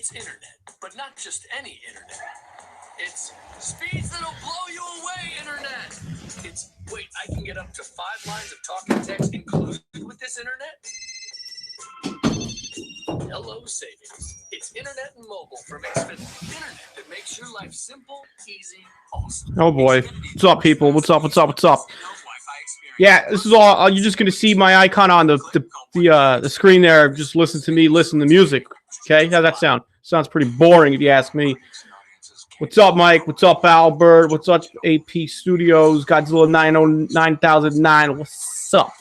It's internet, but not just any internet. It's speeds that'll blow you away internet. It's, wait, I can get up to 5 lines of talk and text included with this internet? Hello, savings. It's internet and mobile from Xfinity. Internet that makes your life simple, easy, awesome. Oh boy. What's up, people? What's up? What's up? What's up? Yeah, this is all. You're just gonna see my icon on the screen there. Just listen to me, listen to music. Okay, how's that sound? Sounds pretty boring if you ask me. What's up, Mike? What's up, Albert? What's up, AP Studios? Godzilla 9009. What's up?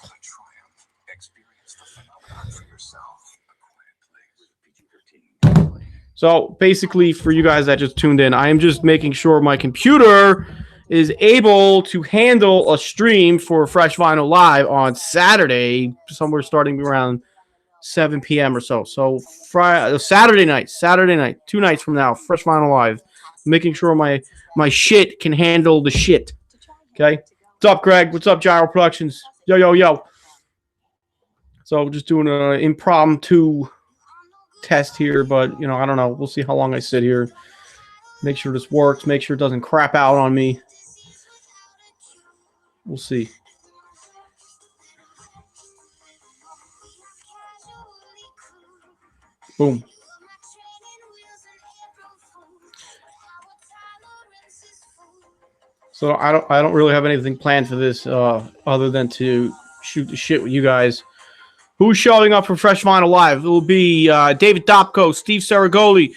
So basically, for you guys that just tuned in, I am just making sure my computer is able to handle a stream for Fresh Vinyl Live on Saturday, somewhere starting around 7 p.m. or so. So Saturday night, 2 nights from now, Fresh Vinyl Live, making sure my shit can handle the shit. Okay? What's up, Greg? What's up, Gyro Productions? Yo, yo, yo. So just doing an impromptu test here, but, you know, I don't know. We'll see how long I sit here. Make sure this works. Make sure it doesn't crap out on me. We'll see. Boom. So I don't really have anything planned for this other than to shoot the shit with you guys. Who's showing up for Fresh Vinyl Live? It will be David Dopko, Steve Saragoli.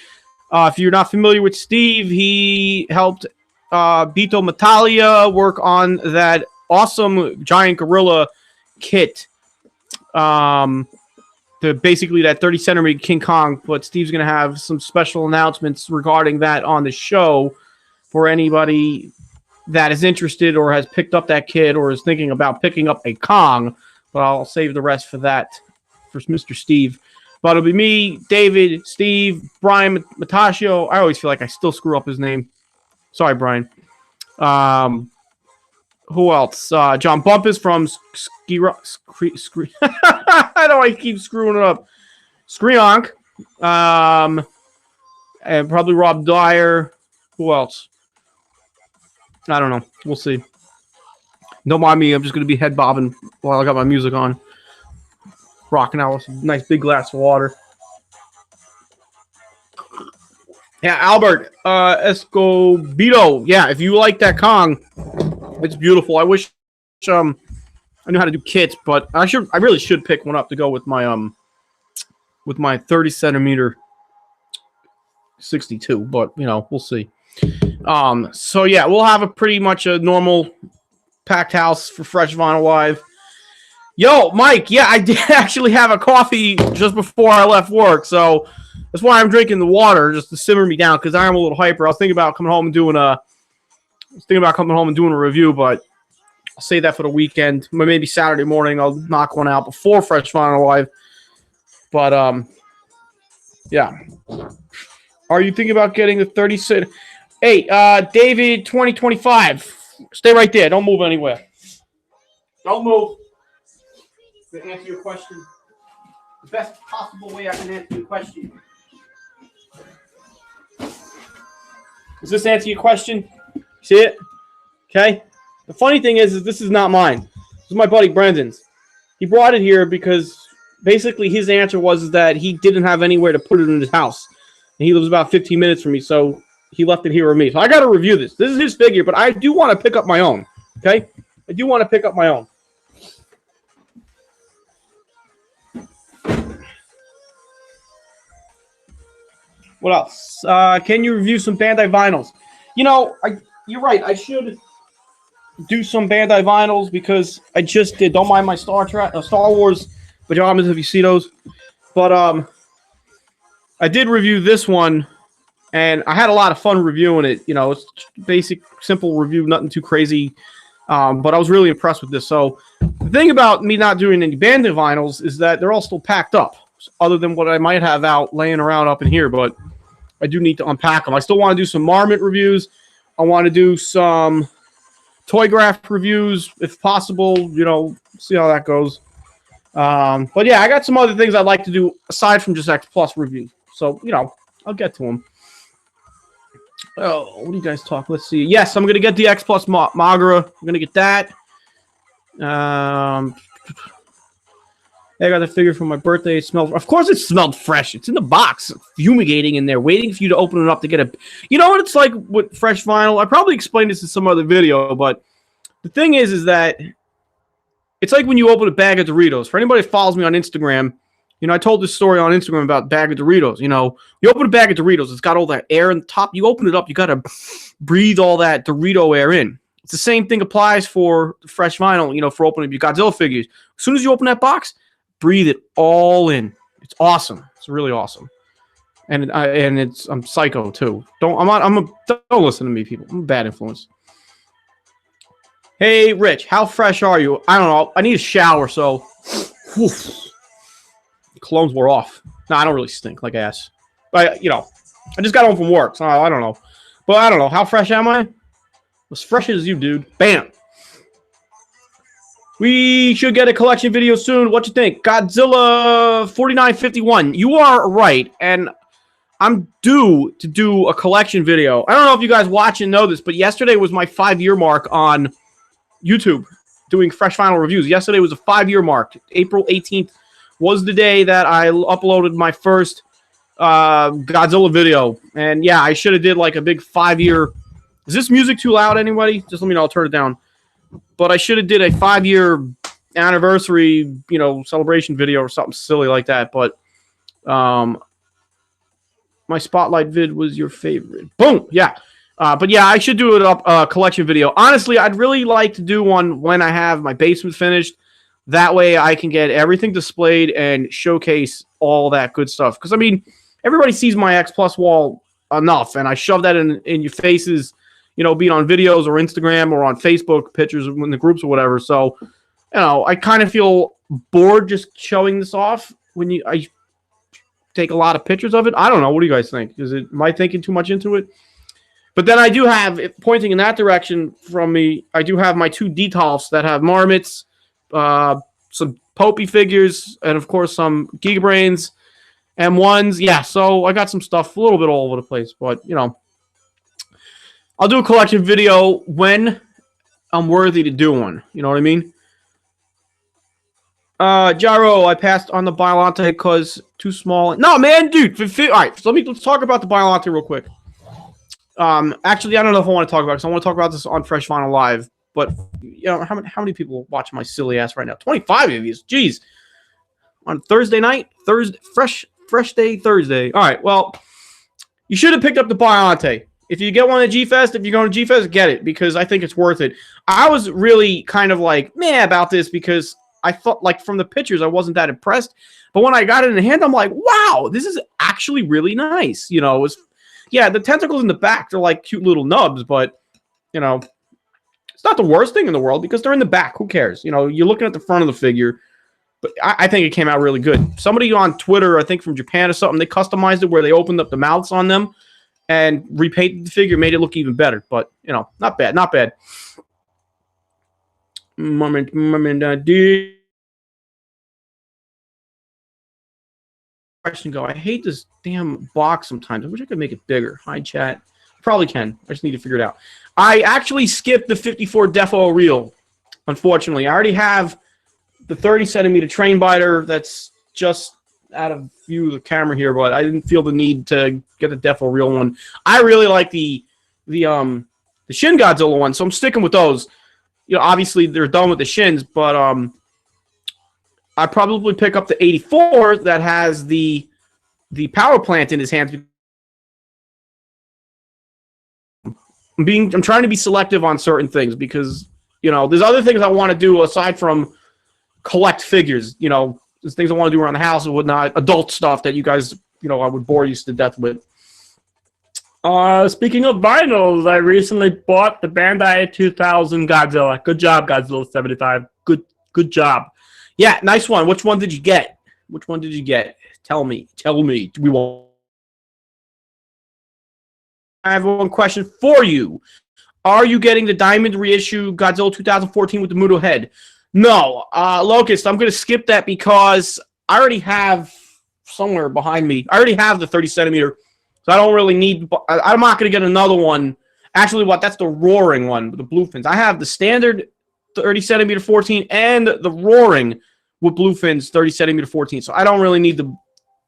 If you're not familiar with Steve, he helped Bito Metalia work on that awesome giant gorilla kit. Basically that 30 centimeter King Kong. But Steve's going to have some special announcements regarding that on the show for anybody that is interested or has picked up that kit or is thinking about picking up a Kong. But I'll save the rest for that, for Mr. Steve. But it'll be me, David, Steve, Brian Matashio. I always feel like I still screw up his name. Sorry, Brian. Who else? John Bumpus from I know I keep screwing it up. Skreonk. And probably Rob Dyer. Who else? I don't know. We'll see. Don't mind me. I'm just going to be head bobbing while I got my music on. Rocking out with a nice big glass of water. Yeah, Albert Escobedo. Yeah, if you like that Kong, it's beautiful. I wish I knew how to do kits, but I really should pick one up to go with my 30 centimeter 62. But you know, we'll see. So yeah, we'll have a pretty much a normal packed house for Fresh Vinyl Live. Yo, Mike, yeah, I did actually have a coffee just before I left work, so that's why I'm drinking the water, just to simmer me down, because I am a little hyper. I was thinking about coming home and doing a review, but I'll save that for the weekend. Maybe Saturday morning I'll knock one out before Fresh Vinyl Live. But, yeah. Are you thinking about getting the 30 cent? Hey, David 2025. Stay right there. Don't move anywhere. Don't move. To answer your question, the best possible way I can answer your question. Does this answer your question? See it? Okay. The funny thing is this is not mine. This is my buddy Brendan's. He brought it here because basically his answer was that he didn't have anywhere to put it in his house. And he lives about 15 minutes from me, so he left it here with me. So I got to review this. This is his figure, but I do want to pick up my own. Okay? I do want to pick up my own. What else? Can you review some Bandai vinyls? You know, you're right. I should do some Bandai vinyls because I just did. Don't mind my Star Wars pajamas if you see those. But I did review this one, and I had a lot of fun reviewing it. You know, it's basic, simple review, nothing too crazy. But I was really impressed with this. So the thing about me not doing any Bandai vinyls is that they're all still packed up, other than what I might have out laying around up in here. But I do need to unpack them. I still want to do some Marmot reviews. I want to do some Toygraph reviews, if possible. You know, see how that goes. But yeah, I got some other things I'd like to do aside from just X Plus review. So, you know, I'll get to them. Oh, what do you guys talk? Let's see. Yes, I'm gonna get the X Plus Magra. I'm gonna get that. I got the figure for my birthday. It smelled. Of course, it smelled fresh. It's in the box, fumigating in there, waiting for you to open it up to get a. You know what it's like with fresh vinyl? I probably explained this in some other video, but the thing is that it's like when you open a bag of Doritos. For anybody that follows me on Instagram, you know, I told this story on Instagram about a bag of Doritos. You know, you open a bag of Doritos, it's got all that air in the top. You open it up, you got to breathe all that Dorito air in. It's the same thing applies for fresh vinyl, you know, for opening your Godzilla figures. As soon as you open that box, breathe it all in. It's awesome. It's really awesome. And I'm psycho too. Don't listen to me, people. I'm a bad influence. Hey, Rich, how fresh are you? I don't know. I need a shower, so whew, colognes wore off. No, I don't really stink like ass. But you know, I just got home from work, so I don't know. But I don't know. How fresh am I? As fresh as you, dude. Bam. We should get a collection video soon. What you think? Godzilla 4951. You are right, and I'm due to do a collection video. I don't know if you guys watch and know this, but yesterday was my 5-year mark on YouTube doing fresh vinyl reviews. Yesterday was a 5-year mark. April 18th was the day that I uploaded my first Godzilla video. And yeah, I should have did like a big 5-year. Is this music too loud, anybody? Just let me know. I'll turn it down. But I should have did a 5-year anniversary, you know, celebration video or something silly like that. But my spotlight vid was your favorite. Boom. Yeah. But yeah, I should do a collection video. Honestly, I'd really like to do one when I have my basement finished. That way I can get everything displayed and showcase all that good stuff. Because, I mean, everybody sees my X Plus wall enough, and I shove that in your faces, you know, be it on videos or Instagram or on Facebook, pictures in the groups or whatever. So, you know, I kind of feel bored just showing this off when I take a lot of pictures of it. I don't know. What do you guys think? Am I thinking too much into it? But then I do have, pointing in that direction from me, I do have my 2 Detolfs that have marmots, some Popey figures, and of course some Gigabrains, M1s. Yeah, so I got some stuff a little bit all over the place. But, you know, I'll do a collection video when I'm worthy to do one. You know what I mean? Gyro, I passed on the Biollante because too small. No, man, dude. All right, so let's talk about the Biollante real quick. Actually, I don't know if I want to talk about it because I want to talk about this on Fresh Vinyl Live. But you know, how many people watch my silly ass right now? 25 of you. Jeez. On Thursday night, fresh day Thursday. All right. Well, you should have picked up the Biollante. If you get one at G-Fest, if you're going to G-Fest, get it because I think it's worth it. I was really kind of like meh about this because I thought like from the pictures I wasn't that impressed, but when I got it in the hand, I'm like, wow, this is actually really nice. You know, it was. Yeah, the tentacles in the back, they're like cute little nubs, but, you know, it's not the worst thing in the world because they're in the back. Who cares? You know, you're looking at the front of the figure, but I think it came out really good. Somebody on Twitter, I think from Japan or something, they customized it where they opened up the mouths on them and repainted the figure, made it look even better. But, you know, not bad, not bad. Question go. I hate this damn box sometimes. I wish I could make it bigger. Hi, chat. Probably can. I just need to figure it out. I actually skipped the 54 Defo reel, unfortunately. I already have the 30-centimeter train biter that's just out of view of the camera here, but I didn't feel the need to get the Defo reel one. I really like the Shin Godzilla one, so I'm sticking with those. You know, obviously they're done with the Shins, but I probably pick up the 84 that has the power plant in his hands. I'm trying to be selective on certain things because, you know, there's other things I want to do aside from collect figures. You know, there's things I want to do around the house and whatnot, adult stuff that you guys, you know, I would bore you to death with. Speaking of vinyls, I recently bought the Bandai 2000 Godzilla. Good job, Godzilla 75. Good job. Yeah, nice one. Which one did you get? Which one did you get? Tell me. Tell me. We won't. I have one question for you. Are you getting the Diamond reissue Godzilla 2014 with the Muto head? No. Locust, I'm going to skip that because I already have somewhere behind me. I already have the 30 centimeter. So I don't really need. I'm not going to get another one. Actually, that's the roaring one with the blue fins. I have the standard 30 centimeter 14 and the roaring with blue fins 30 centimeter 14. So I don't really need the.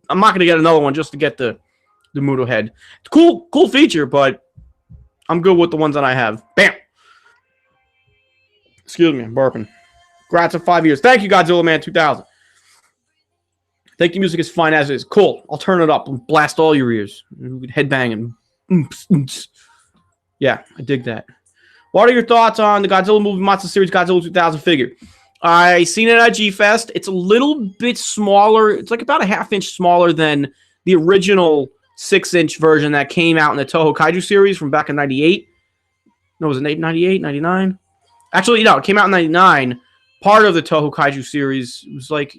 I'm not going to get another one just to get the Muto head. It's cool feature, but I'm good with the ones that I have. Bam. Excuse me, I'm burping. Congrats on 5 years. Thank you, Godzilla Man 2000. Think the music is fine as is. Cool. I'll turn it up and blast all your ears. Headbang and yeah, I dig that. What are your thoughts on the Godzilla movie monster series Godzilla 2000 figure? I seen it at G-Fest. It's a little bit smaller. It's like about a half-inch smaller than the original 6-inch version that came out in the Toho Kaiju series from back in 98. No, was it 98, 99? Actually, no, it came out in 99. Part of the Toho Kaiju series. It was like,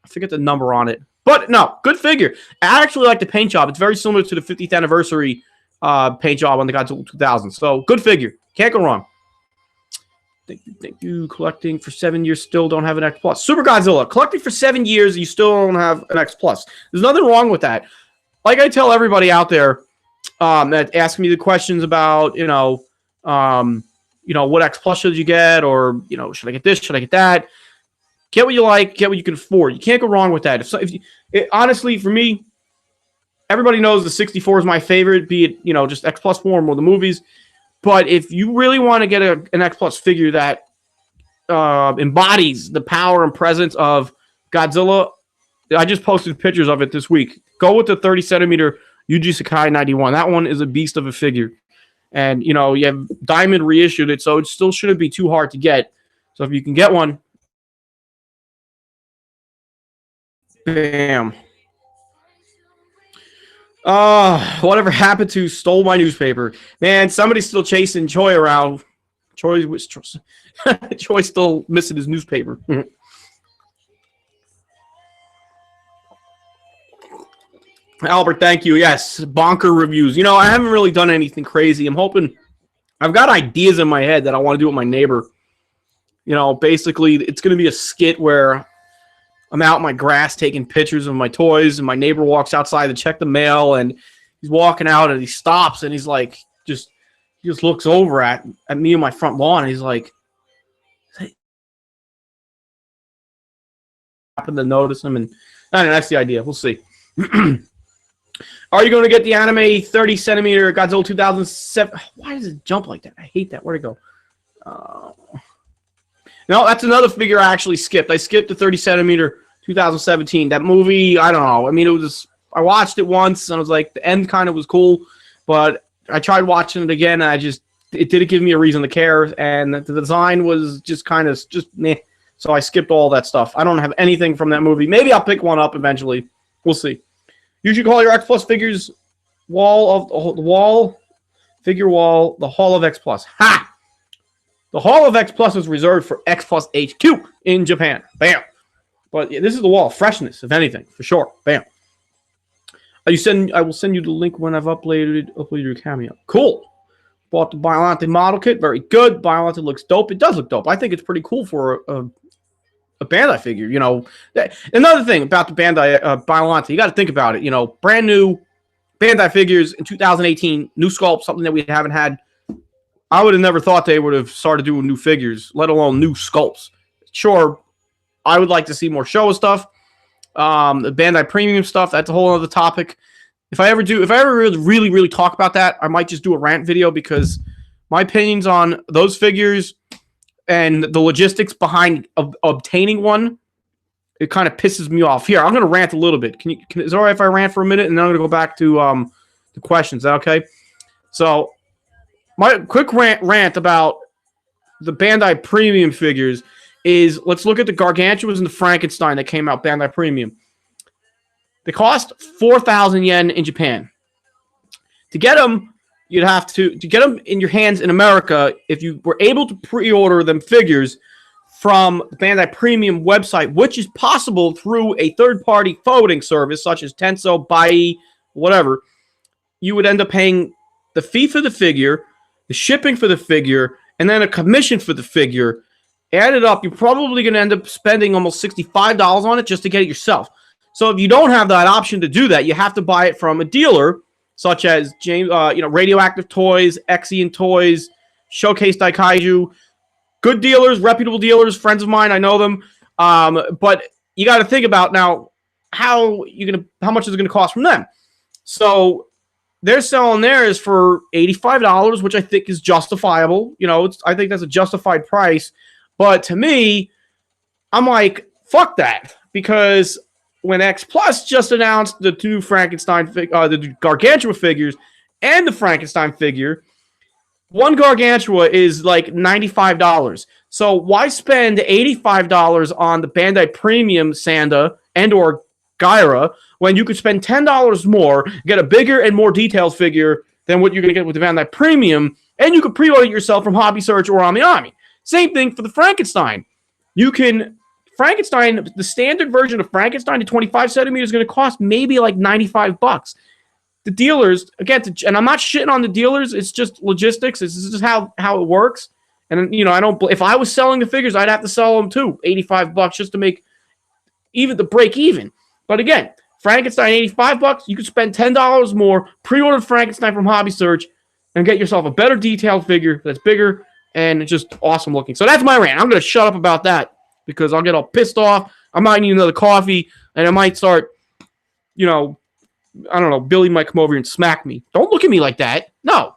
I forget the number on it. But no, good figure. I actually like the paint job. It's very similar to the 50th anniversary paint job on the Godzilla 2000. So, good figure. Can't go wrong. Thank you. Collecting for 7 years, still don't have an X Plus. Super Godzilla. Collecting for 7 years, you still don't have an X Plus. There's nothing wrong with that. Like I tell everybody out there that ask me the questions about, what X Plus should you get, or should I get this, should I get that? Get what you like, get what you can afford. You can't go wrong with that. Honestly, for me, everybody knows the 64 is my favorite, be it just X Plus form or the movies. But if you really want to get an X Plus figure that embodies the power and presence of Godzilla, I just posted pictures of it this week. Go with the 30 centimeter Yuji Sakai 91. That one is a beast of a figure. And, you have Diamond reissued it, so it still shouldn't be too hard to get. So if you can get one, bam. Whatever happened to stole my newspaper? Man, somebody's still chasing Choi around. Choi's still missing his newspaper. Albert, thank you. Yes, bonker reviews. I haven't really done anything crazy. I'm hoping. I've got ideas in my head that I want to do with my neighbor. Basically, it's going to be a skit where I'm out in my grass taking pictures of my toys, and my neighbor walks outside to check the mail, and he's walking out, and he stops, and he's like, he just looks over at me on my front lawn, and he's like, happen to notice him, and I don't know, that's the idea. We'll see. Are you going to get the anime 30 centimeter Godzilla 2007? Why does it jump like that? I hate that. Where'd it go? No, that's another figure I actually skipped. I skipped the 30 centimeter 2017. That movie, I don't know. I mean, I watched it once, and I was like, the end kind of was cool, but I tried watching it again, and it didn't give me a reason to care, and the design was just kind of meh. So I skipped all that stuff. I don't have anything from that movie. Maybe I'll pick one up eventually. We'll see. You should call your X Plus figures the Hall of X Plus. Ha! The Hall of X Plus is reserved for X Plus HQ in Japan. Bam. But yeah, this is the wall of freshness, if anything, for sure. Bam. I will send you the link when I've uploaded your cameo. Cool. Bought the Biollante model kit. Very good. Biollante looks dope. It does look dope. I think it's pretty cool for a Bandai figure. Another thing about the Bandai Biollante, you got to think about it. Brand new Bandai figures in 2018, new sculpt, something that we haven't had. I would have never thought they would have started doing new figures, let alone new sculpts. Sure, I would like to see more Showa stuff. The Bandai Premium stuff, that's a whole other topic. If I ever really, really talk about that, I might just do a rant video, because my opinions on those figures and the logistics behind obtaining one, it kind of pisses me off. Here, I'm going to rant a little bit. Is it all right if I rant for a minute, and then I'm going to go back to the questions? Is that okay? So, my quick rant about the Bandai Premium figures is, let's look at the Gargantuas and the Frankenstein that came out Bandai Premium. They cost 4,000 yen in Japan. To get them, you'd have to get them in your hands in America. If you were able to pre-order them figures from the Bandai Premium website, which is possible through a third-party forwarding service such as Tenso, Bai, whatever, you would end up paying the fee for the figure, the shipping for the figure, and then a commission for the figure. Added up, you're probably going to end up spending almost $65 on it just to get it yourself. So if you don't have that option to do that, you have to buy it from a dealer, such as James, Radioactive Toys, Exian Toys, Showcase Daikaiju. Good dealers, reputable dealers, friends of mine. I know them. But you got to think about now how much is it gonna cost from them? So they're selling theirs for $85, which I think is justifiable. I think that's a justified price. But to me, I'm like, fuck that, because when X Plus just announced the two Frankenstein, the Gargantua figures and the Frankenstein figure, one Gargantua is like $95. So why spend $85 on the Bandai Premium Sanda and or Gyra when you could spend $10 more, get a bigger and more detailed figure than what you're going to get with the Bandai Premium, and you could pre-order it yourself from Hobby Search or AmiAmi. Same thing for the Frankenstein. The standard version of Frankenstein, the 25 centimeters, is going to cost maybe like $95. The dealers, again, and I'm not shitting on the dealers, it's just logistics. This is just how it works. And, if I was selling the figures, I'd have to sell them too, $85 just to make the break even. But again, Frankenstein, $85, you could spend $10 more, pre-order Frankenstein from Hobby Search, and get yourself a better detailed figure that's bigger and just awesome looking. So that's my rant. I'm going to shut up about that because I'll get all pissed off. I might need another coffee, and I might start, I don't know, Billy might come over here and smack me. Don't look at me like that. No,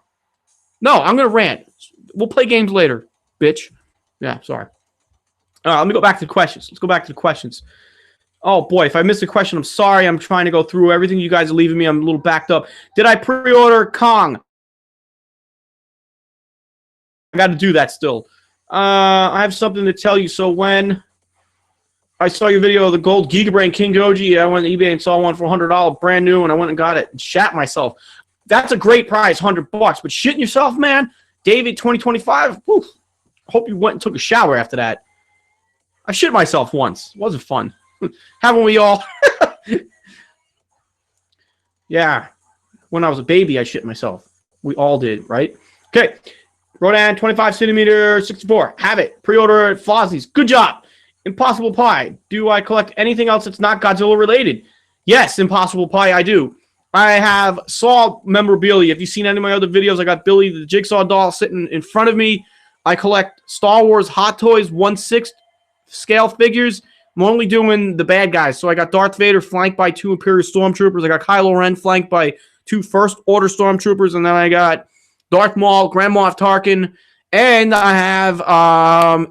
I'm going to rant. We'll play games later, bitch. Yeah, sorry. Let me go back to the questions. Let's go back to the questions. Oh, boy, if I missed a question, I'm sorry. I'm trying to go through everything you guys are leaving me. I'm a little backed up. Did I pre-order Kong? I got to do that still. I have something to tell you. So when I saw your video of the gold Gigabrain King Goji, I went to eBay and saw one for $100, brand new, and I went and got it and shat myself. That's a great price, $100. But shitting yourself, man, David 2025, whew, hope you went and took a shower after that. I shit myself once. It wasn't fun. Haven't we all? Yeah. When I was a baby, I shit myself. We all did, right? Okay. Rodan, 25 centimeter, 64. Have it. Pre-order at Fozzie's. Good job. Impossible Pie. Do I collect anything else that's not Godzilla related? Yes, Impossible Pie, I do. I have Saw memorabilia. If you've seen any of my other videos, I got Billy the Jigsaw doll sitting in front of me. I collect Star Wars Hot Toys 1/6 scale figures. I'm only doing the bad guys. So I got Darth Vader flanked by 2 Imperial Stormtroopers. I got Kylo Ren flanked by 2 First Order Stormtroopers. And then I got Darth Maul, Grand Moff Tarkin. And I have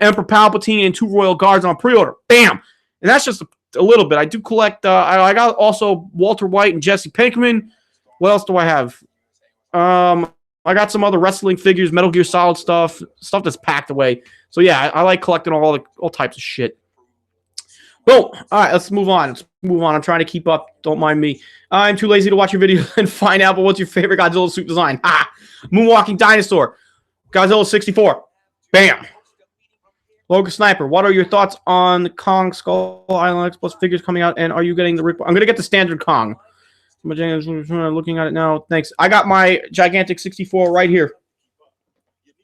Emperor Palpatine and 2 Royal Guards on pre-order. Bam! And that's just a little bit. I do collect, I got also Walter White and Jesse Pinkman. What else do I have? I got some other wrestling figures, Metal Gear Solid stuff that's packed away. So yeah, I like collecting all types of shit. Boom. All right, let's move on. I'm trying to keep up. Don't mind me. I'm too lazy to watch your video and find out, but what's your favorite Godzilla suit design? Ha! Moonwalking Dinosaur. Godzilla 64. Bam. Logan Sniper, what are your thoughts on the Kong Skull Island X Plus figures coming out, and are you getting the I'm going to get the standard Kong. Looking at it now. Thanks. I got my gigantic 64 right here.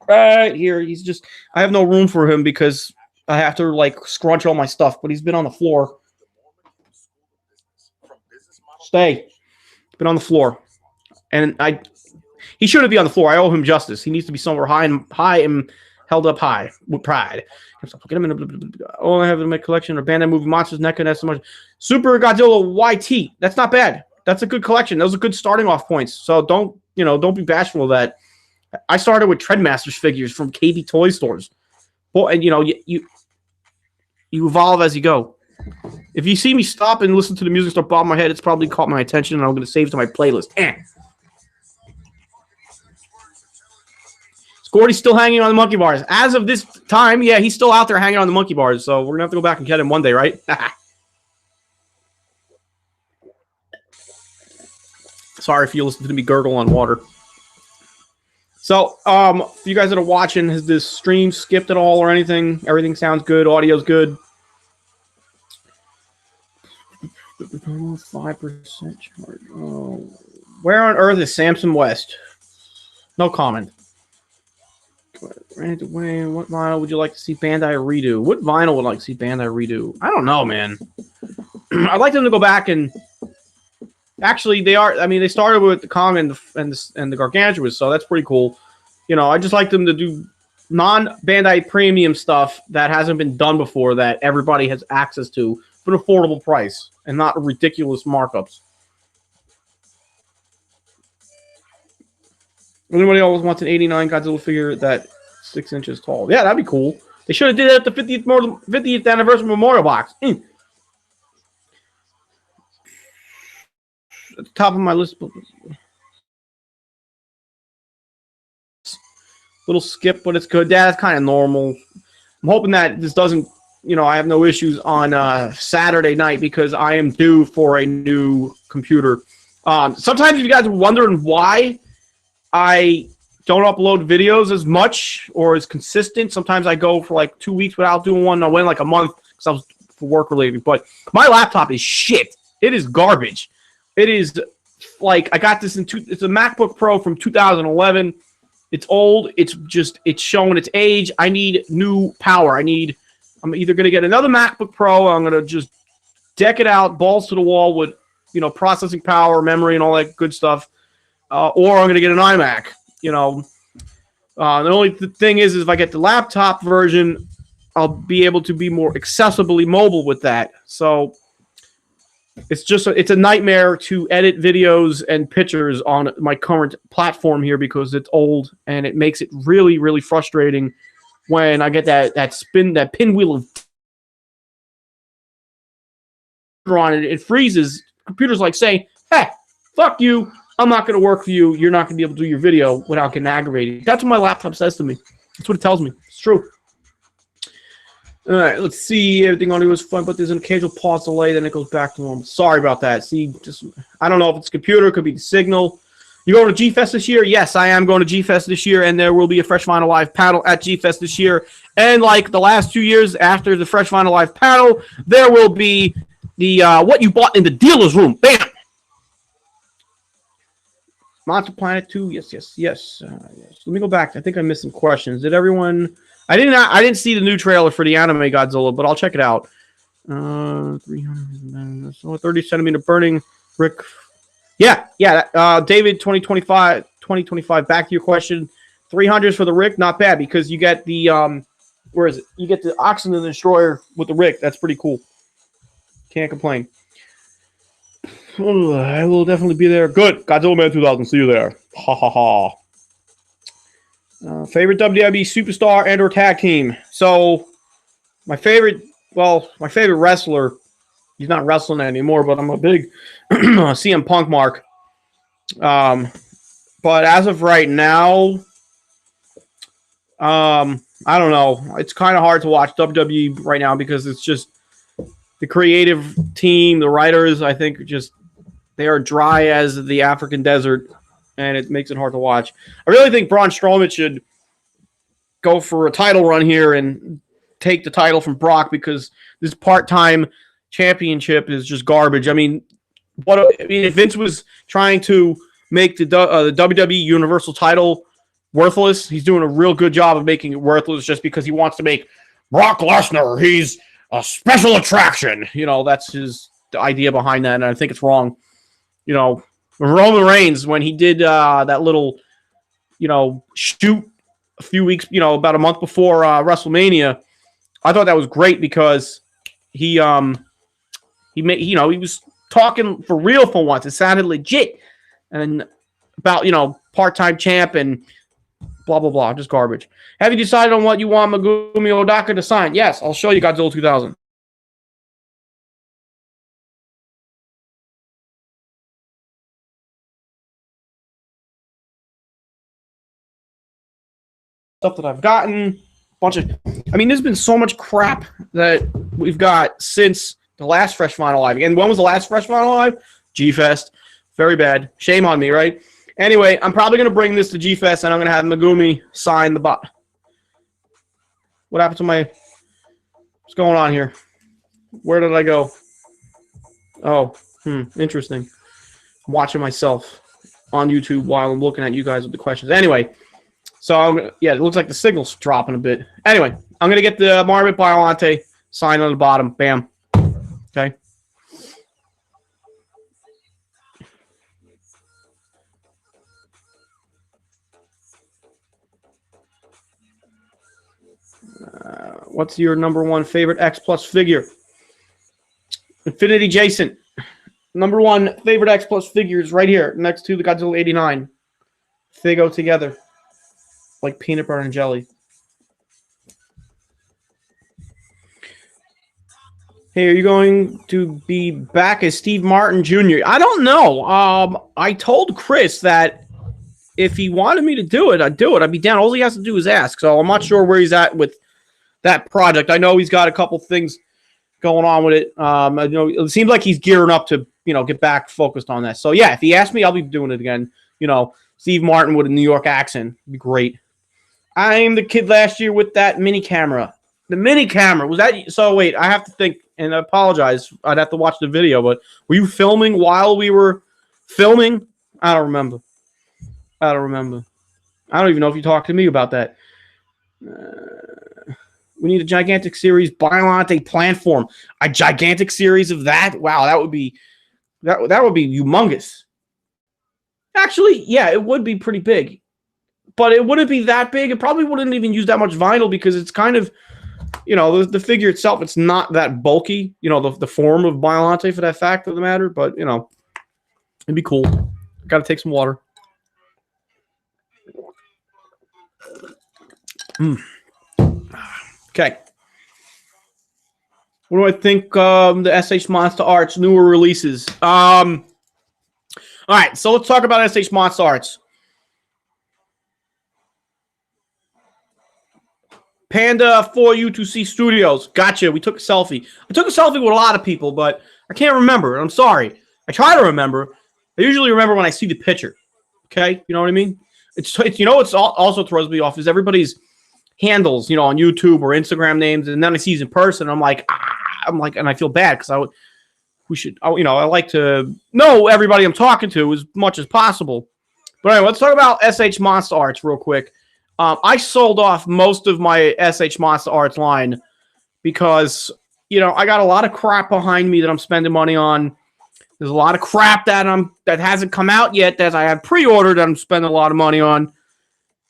Right here. I have no room for him because I have to scrunch all my stuff, but he's been on the floor. Stay. Been on the floor. And he shouldn't be on the floor. I owe him justice. He needs to be somewhere high and held up high with pride. Get him in. All I have in my collection are Bandai movie monsters, NECA, and so much. Super Godzilla YT. That's not bad. That's a good collection. Those are good starting off points. So don't be bashful of that. I started with Treadmasters figures from KB Toy Stores. Well, and you evolve as you go. If you see me stop and listen to the music start bobbing my head, it's probably caught my attention, and I'm going to save it to my playlist. Gordy's still hanging on the monkey bars. As of this time, yeah, he's still out there hanging on the monkey bars. So we're going to have to go back and get him one day, right? Sorry if you listen to me gurgle on water. So, for you guys that are watching, has this stream skipped at all or anything? Everything sounds good. Audio's good. 5% charge. Oh. Where on earth is Samson West? No comment. What vinyl would you like to see Bandai redo? What vinyl would like to see Bandai redo? I don't know, man. I'd like them to go back and Actually, they are. I mean, they started with the Kong and the Gargantuous, so that's pretty cool. You know, I just like them to do non-Bandai premium stuff that hasn't been done before that everybody has access to for an affordable price and not ridiculous markups. Anybody else wants an 89 Godzilla figure that's 6 inches tall? Yeah, that'd be cool. They should have did it at the 50th anniversary memorial box. At the top of my list. Little skip, but it's good. That's kind of normal. I'm hoping that this doesn't, you know, I have no issues on Saturday night because I am due for a new computer. Sometimes if you guys are wondering why I don't upload videos as much or as consistent, sometimes I go for like 2 weeks without doing one. I went like a month because I was for work related. But my laptop is shit. It is garbage. It is like I got this it's a MacBook Pro from 2011. It's old. It's showing its age. I need new power. I'm either going to get another MacBook Pro. Or I'm going to just deck it out, balls to the wall with, you know, processing power, memory, and all that good stuff. Or I'm going to get an iMac. You know, the only thing is if I get the laptop version, I'll be able to be more accessibly mobile with that. So it's a nightmare to edit videos and pictures on my current platform here because it's old and it makes it really, really frustrating when I get that pinwheel of on it. It freezes. Computer's like saying, "Hey, fuck you. I'm not going to work for you. You're not going to be able to do your video without getting aggravated." That's what my laptop says to me. That's what it tells me. It's true. All right, let's see. Everything on it was fun, but there's an occasional pause delay, then it goes back to normal. Sorry about that. See, I don't know if it's computer, it could be the signal. You going to G-Fest this year? Yes, I am going to G-Fest this year, and there will be a Fresh Vinyl Live panel at G-Fest this year. And like the last 2 years after the Fresh Vinyl Live panel, there will be the what you bought in the dealer's room. Bam! Monster Planet 2, yes. Let me go back. I think I missed some questions. Did everyone... I didn't see the new trailer for the anime Godzilla, but I'll check it out. 300, 30 centimeter burning brick. Yeah. David, 2025. Back to your question. 300s for the Rick, not bad because you get the where is it? You get the Oxygen Destroyer with the Rick. That's pretty cool. Can't complain. I will definitely be there. Good. Godzilla Man 2000. See you there. Ha ha ha. Favorite WWE superstar and or tag team. So my favorite wrestler, he's not wrestling anymore, but I'm a big CM Punk mark. But as of right now, I don't know. It's kind of hard to watch WWE right now because it's just the creative team, the writers, I think they are dry as the African desert. And it makes it hard to watch. I really think Braun Strowman should go for a title run here and take the title from Brock because this part-time championship is just garbage. I mean, if Vince was trying to make the WWE Universal title worthless, he's doing a real good job of making it worthless just because he wants to make Brock Lesnar. He's a special attraction. You know, that's the idea behind that, and I think it's wrong. You know, Roman Reigns, when he did that little, you know, shoot a few weeks, you know, about a month before WrestleMania, I thought that was great because he made, you know, he was talking for real for once. It sounded legit, and about, you know, part-time champ and blah blah blah, just garbage. Have you decided on what you want Megumi Odaka to sign? Yes, I'll show you Godzilla 2000. Stuff that I've gotten, I mean, there's been so much crap that we've got since the last Fresh Vinyl Live. And when was the last Fresh Vinyl Live? G-Fest. Very bad. Shame on me, right? Anyway, I'm probably going to bring this to G-Fest, and I'm going to have Megumi sign the bot. What happened to what's going on here? Where did I go? Oh, interesting. I'm watching myself on YouTube while I'm looking at you guys with the questions. Anyway. So, it looks like the signal's dropping a bit. Anyway, I'm going to get the Marmot Biolante sign on the bottom. Bam. Okay. What's your number one favorite X Plus figure? Infinity Jason. Number one favorite X Plus figures right here next to the Godzilla 89. They go together like peanut butter and jelly. Hey, are you going to be back as Steve Martin Jr.? I don't know. I told Chris that if he wanted me to do it, I'd do it. I'd be down. All he has to do is ask. So I'm not sure where he's at with that project. I know he's got a couple things going on with it. I know it seems like he's gearing up to, get back focused on that. So yeah, if he asks me, I'll be doing it again. Steve Martin with a New York accent. It'd be great. I'm the kid last year with that mini camera. The mini camera. Was that so? Wait, I have to think, and I apologize. I'd have to watch the video, but were you filming while we were filming? I don't remember. I don't even know if you talked to me about that. We need a gigantic series. Biollante Planform. A gigantic series of that? Wow, that would be humongous. Actually, yeah, it would be pretty big. But it wouldn't be that big. It probably wouldn't even use that much vinyl because it's kind of, the figure itself, it's not that bulky. The form of Biollante for that fact of the matter. But, it'd be cool. Got to take some water. Okay. What do I think the SH Monster Arts newer releases? All right, so let's talk about SH Monster Arts. Panda 4U2C Studios. Gotcha. We took a selfie. I took a selfie with a lot of people, but I can't remember. I'm sorry. I try to remember. I usually remember when I see the picture. Okay? You know what I mean? It's also throws me off is everybody's handles, on YouTube or Instagram names, and then I see it in person. I'm like, and I feel bad because I like to know everybody I'm talking to as much as possible. But anyway, let's talk about SH Monster Arts real quick. I sold off most of my SH Monster Arts line because, I got a lot of crap behind me that I'm spending money on. There's a lot of crap that hasn't come out yet that I have pre-ordered that I'm spending a lot of money on.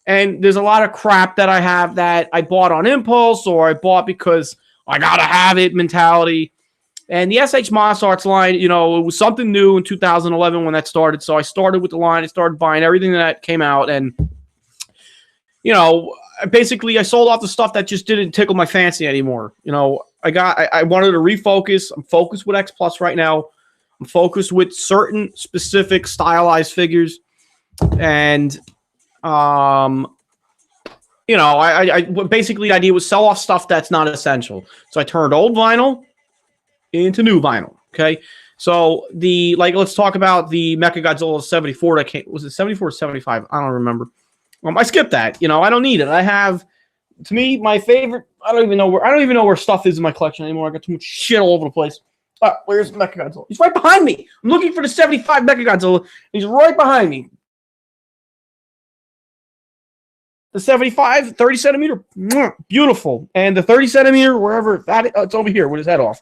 And there's a lot of crap that I have that I bought on impulse or I bought because I gotta have it mentality. And the SH Monster Arts line, it was something new in 2011 when that started. So I started with the line. I started buying everything that came out. And, basically I sold off the stuff that just didn't tickle my fancy anymore. I wanted to refocus. I'm focused with X Plus right now. I'm focused with certain specific stylized figures. And, I basically the idea was sell off stuff that's not essential. So I turned old vinyl into new vinyl. Okay. So let's talk about the Mechagodzilla 74 that came. Was it 74 or 75? I don't remember. I skipped that. I don't need it. I have, to me, my favorite. I don't even know where stuff is in my collection anymore. I got too much shit all over the place. Where's Mechagodzilla? He's right behind me. I'm looking for the 75 Mechagodzilla. He's right behind me. The 75, 30 centimeter, beautiful. And the 30 centimeter, wherever it's over here with his head off.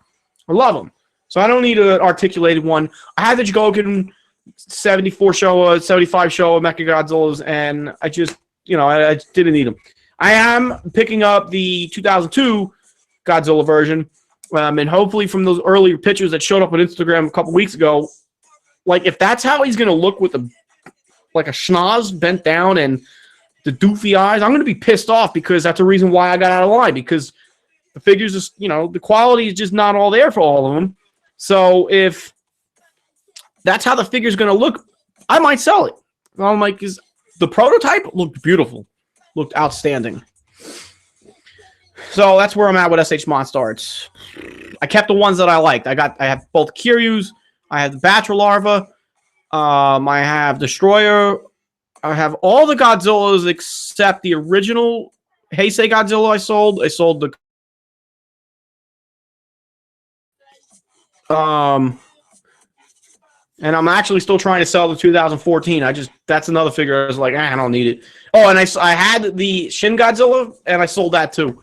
I love him. So I don't need an articulated one. I had the Jigoken 74 Showa, 75 Showa Mechagodzillas, and I just, I just didn't need them. I am picking up the 2002 Godzilla version, and hopefully from those earlier pictures that showed up on Instagram a couple weeks ago, if that's how he's going to look with a schnoz bent down and the doofy eyes, I'm going to be pissed off because that's the reason why I got out of line, because the figures is, the quality is just not all there for all of them. So if that's how the figure's going to look, I might sell it. I'm like, the prototype looked beautiful, looked outstanding. So that's where I'm at with SH Monster Arts. I kept the ones that I liked. I have both Kiryus, I have the Batra Larva, I have Destroyer, I have all the Godzillas except the original Heisei Godzilla I sold. I sold the and I'm actually still trying to sell the 2014. That's another figure I was like, I don't need it. Oh, and I had the Shin Godzilla, and I sold that too.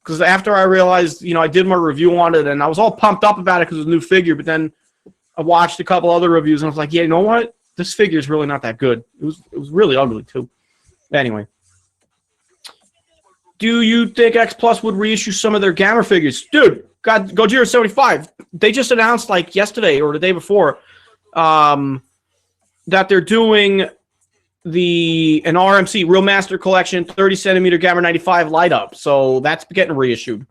Because after I realized, I did my review on it, and I was all pumped up about it because it was a new figure, but then I watched a couple other reviews, and I was like, yeah, you know what? This figure is really not that good. It was really ugly too. Anyway. do you think X Plus would reissue some of their Gamma figures? Dude, Gojira 75. They just announced like yesterday or the day before that they're doing an RMC Real Master Collection 30 centimeter Gamma 95 light up. So that's getting reissued.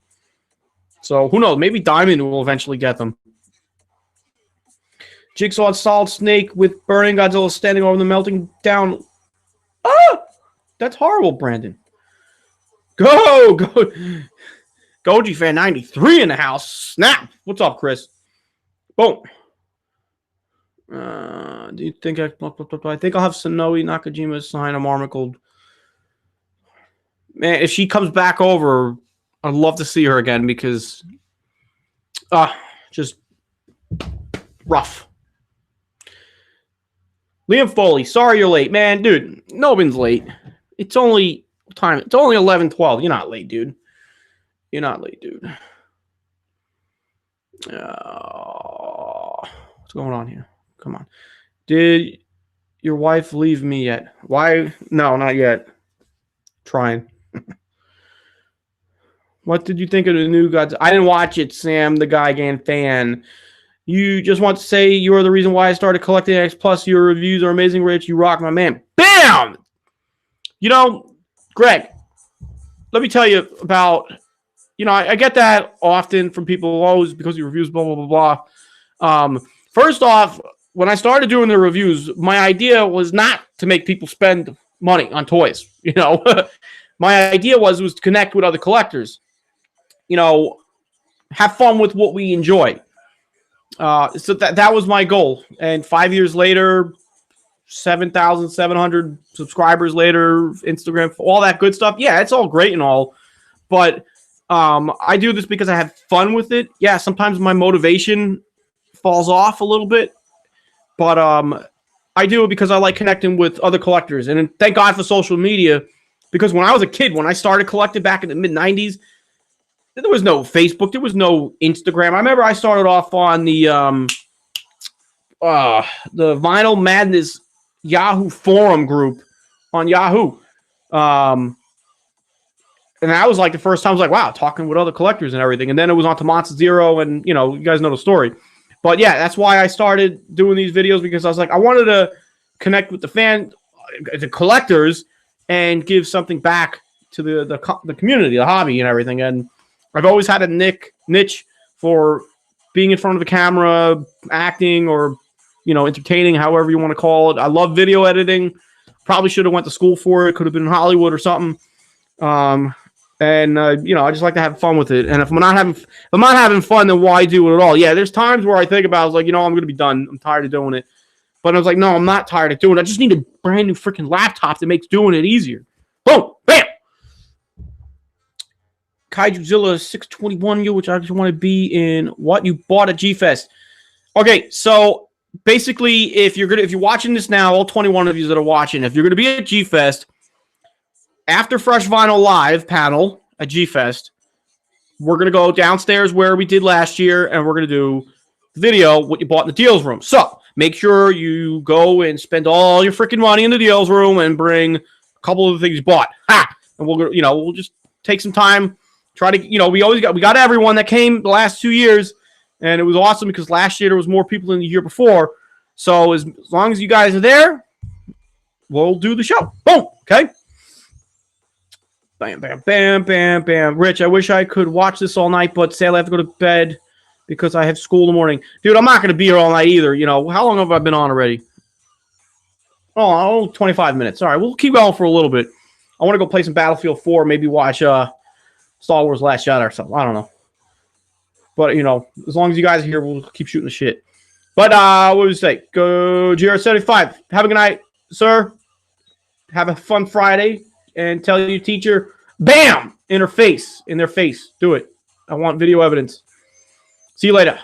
So who knows? Maybe Diamond will eventually get them. Jigsaw and Solid Snake with Burning Godzilla standing over the melting down. Ah! That's horrible, Brandon. Go! Goji fan 93 in the house. Snap! What's up, Chris? Boom. Do you think I think I'll have Sonoe Nakajima sign a Marmacle. Man, if she comes back over, I'd love to see her again because just rough. Liam Foley, sorry you're late. Man, dude, no one's late. It's only time. It's only 11:12. You're not late, dude. You're not late, dude. What's going on here? Come on. Did your wife leave me yet? Why? No, not yet. Trying. What did you think of the new Gods? I didn't watch it, Sam, the Gigan fan. You just want to say you are the reason why I started collecting X Plus. Your reviews are amazing, Rich. You rock, my man. Bam! You know, Greg, let me tell you about, you know, I get that often from people always because your reviews, blah, blah, blah, blah. First off, when I started doing the reviews, my idea was not to make people spend money on toys. You know, my idea was to connect with other collectors. You know, have fun with what we enjoy. So that was my goal. And 5 years later, 7,700 subscribers later, Instagram, all that good stuff. Yeah, it's all great and all. But I do this because I have fun with it. Yeah, sometimes my motivation falls off a little bit. But I do it because I like connecting with other collectors. And thank God for social media. Because when I was a kid, when I started collecting back in the mid-90s, there was no Facebook. There was no Instagram. I remember I started off on the Vinyl Madness Yahoo forum group on Yahoo. And that was like the first time I was like, wow, talking with other collectors and everything. And then it was on to Monster Zero, and, you know, you guys know the story. But, yeah, that's why I started doing these videos, because I was like, I wanted to connect with the collectors and give something back to the community, the hobby and everything. And I've always had a niche for being in front of the camera, acting, or, you know, entertaining, however you want to call it. I love video editing. Probably should have went to school for it. Could have been in Hollywood or something. You know, I just like to have fun with it. And if I'm not having fun, then why do it at all? Yeah, there's times where I think about, I was like, you know, I'm going to be done. I'm tired of doing it. But I was like, no, I'm not tired of doing it. I just need a brand new freaking laptop that makes doing it easier. Boom, bam. Kaijuzilla 621, which I just want to be in what you bought at G-Fest. Okay, so basically, if you're watching this now, all 21 of you that are watching, if you're gonna be at G-Fest after Fresh Vinyl Live panel at G-Fest, we're gonna go downstairs where we did last year, and we're gonna do video what you bought in the deals room. So make sure you go and spend all your freaking money in the deals room and bring a couple of the things you bought. Ha! And we'll just take some time. Try to, you know, we got everyone that came the last 2 years, and it was awesome because last year there was more people than the year before. So as long as you guys are there, we'll do the show. Boom. Okay. Bam, bam, bam, bam, bam. Rich, I wish I could watch this all night, but sadly I have to go to bed because I have school in the morning. Dude, I'm not going to be here all night either. You know, how long have I been on already? Oh, 25 minutes. All right, we'll keep going for a little bit. I want to go play some Battlefield 4, maybe watch Star Wars Last Shot or something. I don't know. But, you know, as long as you guys are here, we'll keep shooting the shit. But, what would you say? Go GR75. Have a good night, sir. Have a fun Friday. And tell your teacher, bam, in their face. Do it. I want video evidence. See you later.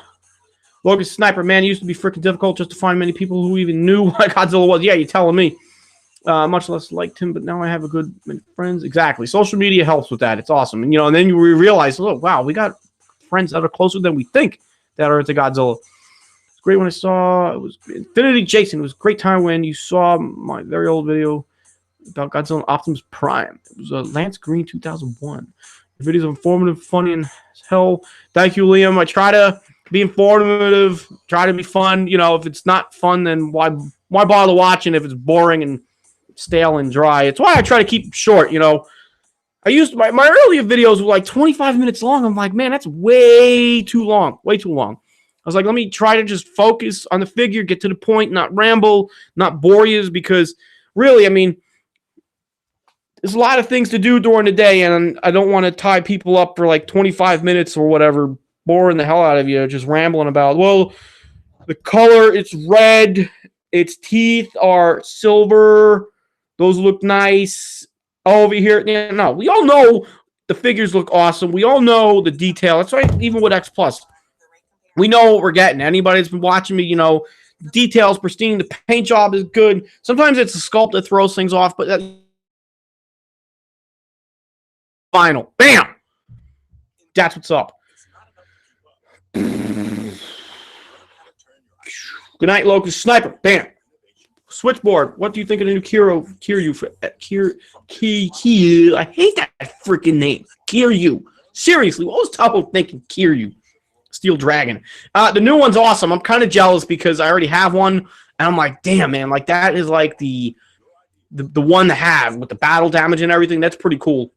Logan Sniper, man, it used to be freaking difficult just to find many people who even knew what Godzilla was. Yeah, you're telling me. Much less liked him, but now I have a good many friends. Exactly. Social media helps with that. It's awesome. And, you know, and then you realize, oh, wow, we got friends that are closer than we think that are into Godzilla. It's great when I saw, it was Infinity Jason. It was a great time when you saw my very old video about Godzilla Optimus Prime. It was Lance Green 2001. The videos are informative, funny, and hell. Thank you, Liam. I try to be informative, try to be fun. You know, if it's not fun, then why bother watching if it's boring and stale and dry? It's why I try to keep it short, you know. I used my earlier videos were like 25 minutes long. I'm like, man, that's way too long. Way too long. I was like, let me try to just focus on the figure, get to the point, not ramble, not bore you, because really, I mean, there's a lot of things to do during the day, and I don't want to tie people up for like 25 minutes or whatever, boring the hell out of you, just rambling about, well, the color, it's red, its teeth are silver, those look nice. Over here, no, we all know the figures look awesome. We all know the detail. That's right, even with X Plus. We know what we're getting. Anybody that's been watching me, you know, the details pristine, the paint job is good. Sometimes it's the sculpt that throws things off, but that final. Bam! That's what's up. Good night, Locust Sniper. Bam. Switchboard. What do you think of the new Kiryu? I hate that freaking name. Kiryu. Seriously, what was Tabo thinking? Kiryu. Steel Dragon. The new one's awesome. I'm kind of jealous because I already have one, and I'm like, damn, man, like that is like the one to have with the battle damage and everything. That's pretty cool.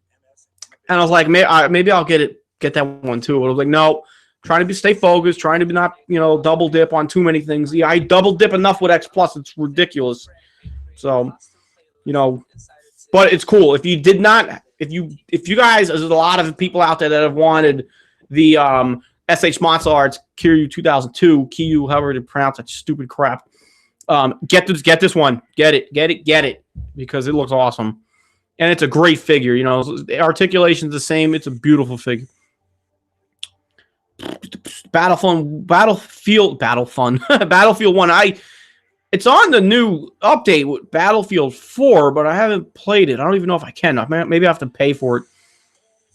And I was like, maybe I'll get that one too. But I was like, no. Trying to stay focused, trying to be not, you know, double dip on too many things. Yeah, I double dip enough with X Plus. It's ridiculous. So, you know, but it's cool. If you did not, if you guys, there's a lot of people out there that have wanted the SH Monster Arts Kiryu 2002, Kiryu, however to pronounce that stupid crap. Get this one. Get it, because it looks awesome. And it's a great figure, you know. The articulation's the same. It's a beautiful figure. Battlefield 1. It's on the new update with Battlefield 4, but I haven't played it. I don't even know if I can. Maybe I have to pay for it.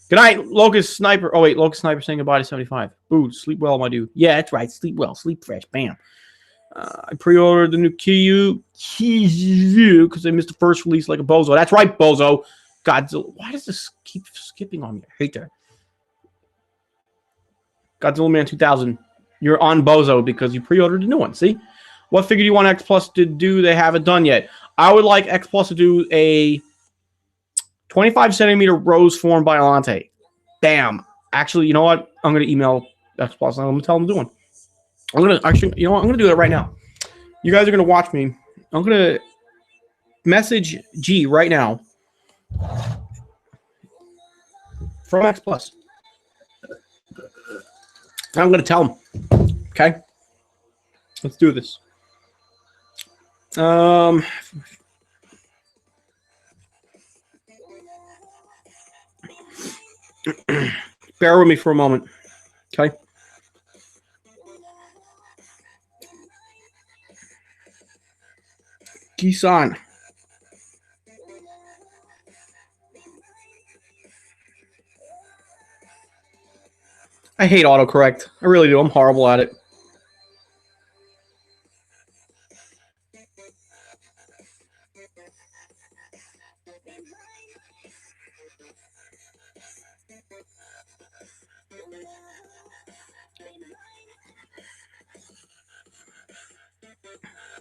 Good night, Locust Sniper. Oh wait, Locust Sniper saying goodbye to 75. Ooh, sleep well, my dude. Yeah, that's right. Sleep well, sleep fresh. Bam. I pre-ordered the new Kiryu because I missed the first release like a bozo. That's right, bozo. Godzilla. Why does this keep skipping on me? I hate that. Godzilla Man 2000. You're on bozo because you pre-ordered a new one. See? What figure do you want X Plus to do? They haven't done yet. I would like X Plus to do a 25 centimeter rose form Biollante. Bam. Actually, you know what? I'm going to email X Plus and I'm going to tell them to do one. I'm going to actually, you know what? I'm going to do that right now. You guys are going to watch me. I'm going to message G right now from X Plus. I'm going to tell him. Okay? Let's do this. Bear with me for a moment. Okay? Kisan. I hate autocorrect. I really do. I'm horrible at it.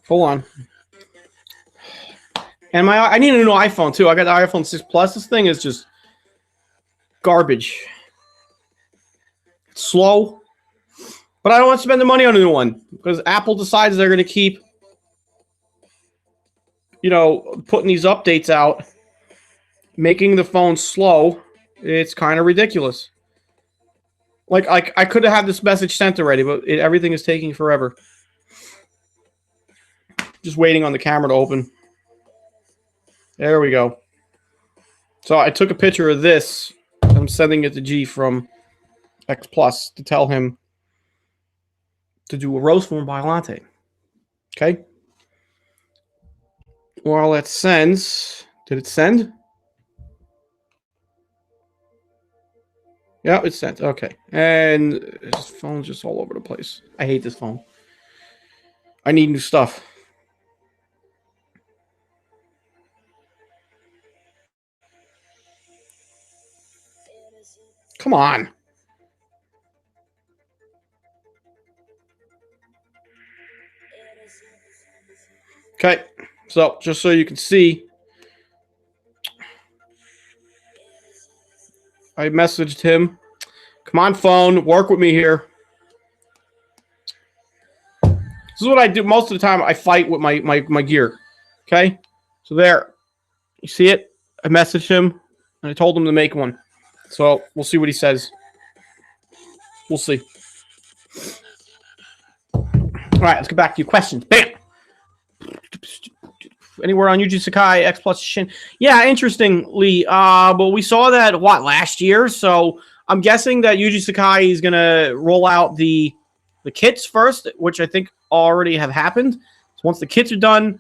Hold on. And I need a new iPhone too. I got the iPhone 6 Plus. This thing is just garbage. It's slow. But I don't want to spend the money on a new one because Apple decides they're going to keep, you know, putting these updates out, making the phone slow. It's kind of ridiculous. Like I could have had this message sent already, but everything is taking forever. Just waiting on the camera to open. There we go. So I took a picture of this. I'm sending it to G from X Plus to tell him to do a rose form Biollante. Okay? While that sends. Did it send? Yeah, it sent. Okay. And this phone's just all over the place. I hate this phone. I need new stuff. Come on. Okay, so just so you can see, I messaged him. Come on, phone, work with me here. This is what I do most of the time. I fight with my gear. Okay, so there, you see it. I messaged him and I told him to make one. So we'll see what he says. We'll see. All right, let's get back to your questions. Bam. Anywhere on Yuji Sakai, X Plus Shin? Yeah, interestingly, but we saw that last year. So I'm guessing that Yuji Sakai is gonna roll out the kits first, which I think already have happened. So once the kits are done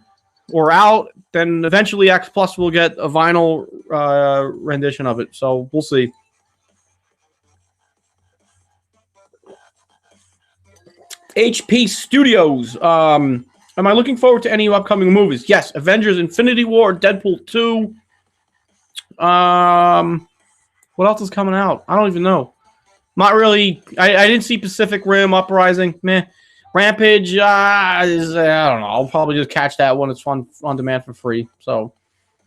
or out, then eventually X Plus will get a vinyl rendition of it. So we'll see. HP Studios. Am I looking forward to any upcoming movies? Yes. Avengers: Infinity War, Deadpool 2. What else is coming out? I don't even know. Not really. I didn't see Pacific Rim Uprising. Meh. Rampage. I don't know. I'll probably just catch that when it's on demand for free. So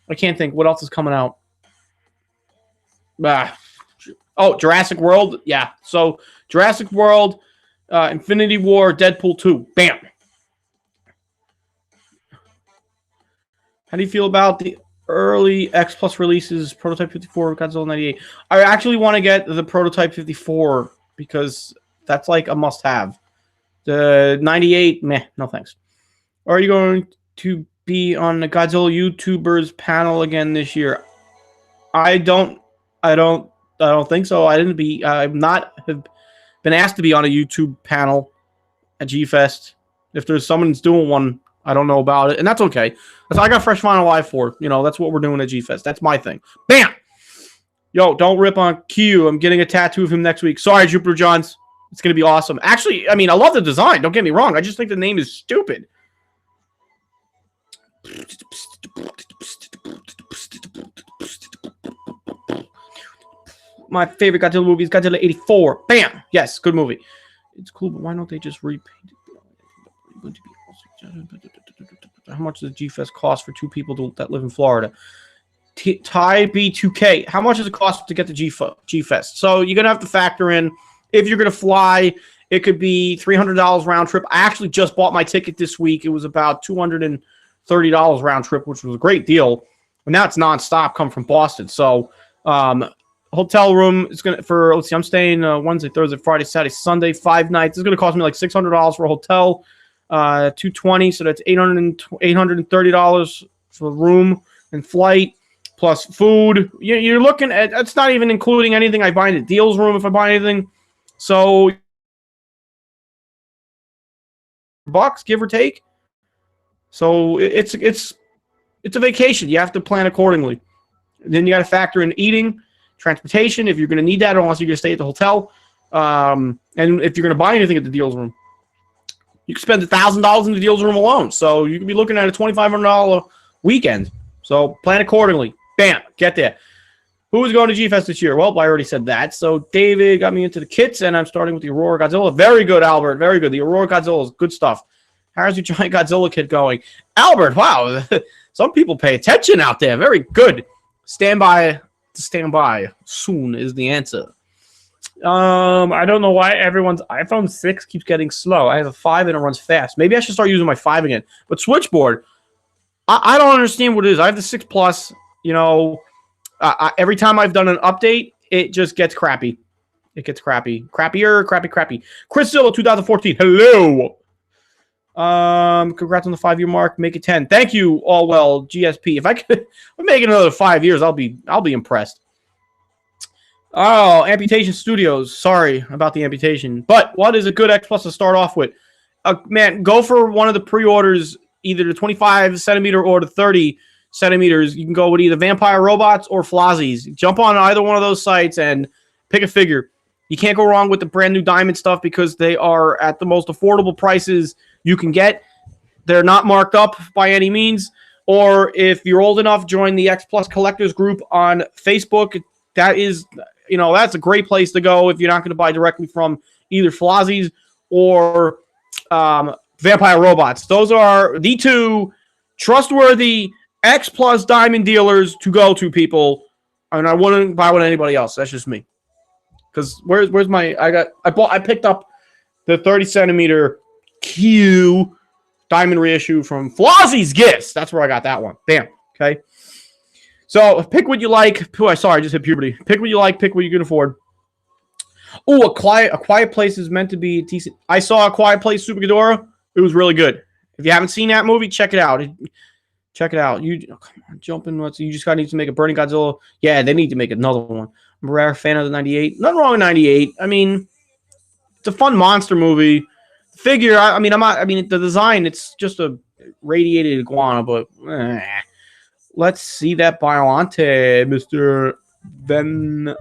I can't think. What else is coming out? Oh, Jurassic World. Yeah. So Jurassic World, Infinity War, Deadpool 2. Bam. How do you feel about the early X Plus releases, Prototype 54, Godzilla 98? I actually want to get the Prototype 54 because that's like a must-have. The 98, meh, no thanks. Are you going to be on the Godzilla YouTubers panel again this year? I don't think so. I've not have been asked to be on a YouTube panel at G-Fest. If there's someone that's doing one, I don't know about it, and that's okay. I got Fresh Vinyl Live for. That's what we're doing at G-Fest. That's my thing. Bam! Yo, don't rip on Q. I'm getting a tattoo of him next week. Sorry, Jupiter Johns. It's going to be awesome. Actually, I love the design. Don't get me wrong. I just think the name is stupid. My favorite Godzilla movie is Godzilla 84. Bam! Yes, good movie. It's cool, but why don't they just repaint it? How much does G-Fest cost for two people that live in Florida? Ty B2K. How much does it cost to get to G-Fest? So you're going to have to factor in, if you're going to fly, it could be $300 round trip. I actually just bought my ticket this week. It was about $230 round trip, which was a great deal. And now it's nonstop coming from Boston. So hotel room is going to, let's see, I'm staying Wednesday, Thursday, Friday, Saturday, Sunday, 5 nights. It's going to cost me like $600 for a hotel. $220, so that's $830 for room and flight plus food. You're looking at, that's not even including anything I buy in the deals room if I buy anything. So bucks, give or take. So it's a vacation. You have to plan accordingly. Then you got to factor in eating, transportation if you're going to need that, unless you're going to stay at the hotel. And if you're going to buy anything at the deals room. You can spend $1,000 in the deals room alone. So you could be looking at a $2,500 weekend. So plan accordingly. Bam, get there. Who is going to G-Fest this year? Well, I already said that. So David got me into the kits, and I'm starting with the Aurora Godzilla. Very good, Albert. Very good. The Aurora Godzilla is good stuff. How's your giant Godzilla kit going? Albert, wow. Some people pay attention out there. Very good. Stand by. Soon is the answer. I don't know why everyone's iPhone 6 keeps getting slow. I have a 5 and it runs fast. Maybe I should start using my 5 again. But Switchboard, I don't understand what it is. I have the 6 Plus. Every time I've done an update, it just gets crappy. It gets crappy. Crappy. Chris Zilla 2014. Hello. Congrats on the 5-year mark. Make it 10. Thank you, all well, GSP. If I could make it another 5 years, I'll be impressed. Oh, Amputation Studios. Sorry about the amputation. But what is a good X Plus to start off with? Man, go for one of the pre-orders, either the 25 centimeter or the 30 centimeters. You can go with either Vampire Robots or Flozzies. Jump on either one of those sites and pick a figure. You can't go wrong with the brand new Diamond stuff because they are at the most affordable prices you can get. They're not marked up by any means. Or if you're old enough, join the X Plus Collectors group on Facebook. That is You know, that's a great place to go if you're not going to buy directly from either Flozzies or Vampire Robots. Those are the two trustworthy X Plus diamond dealers to go to, people. And I wouldn't buy with anybody else. That's just me. Because where's my I picked up the 30 centimeter Q diamond reissue from Flozzies Gifts. That's where I got that one. Bam. Okay. So pick what you like. Sorry, I just hit puberty. Pick what you like. Pick what you can afford. Oh, a quiet place is meant to be decent. I saw A Quiet Place, Super Ghidorah. It was really good. If you haven't seen that movie, check it out. Check it out. Come on, jump in. You just need to make a Burning Godzilla. Yeah, they need to make another one. I'm a rare fan of the 98. Nothing wrong with 98. I mean, it's a fun monster movie. Figure, the design, it's just a radiated iguana, but let's see that Biollante, Mr.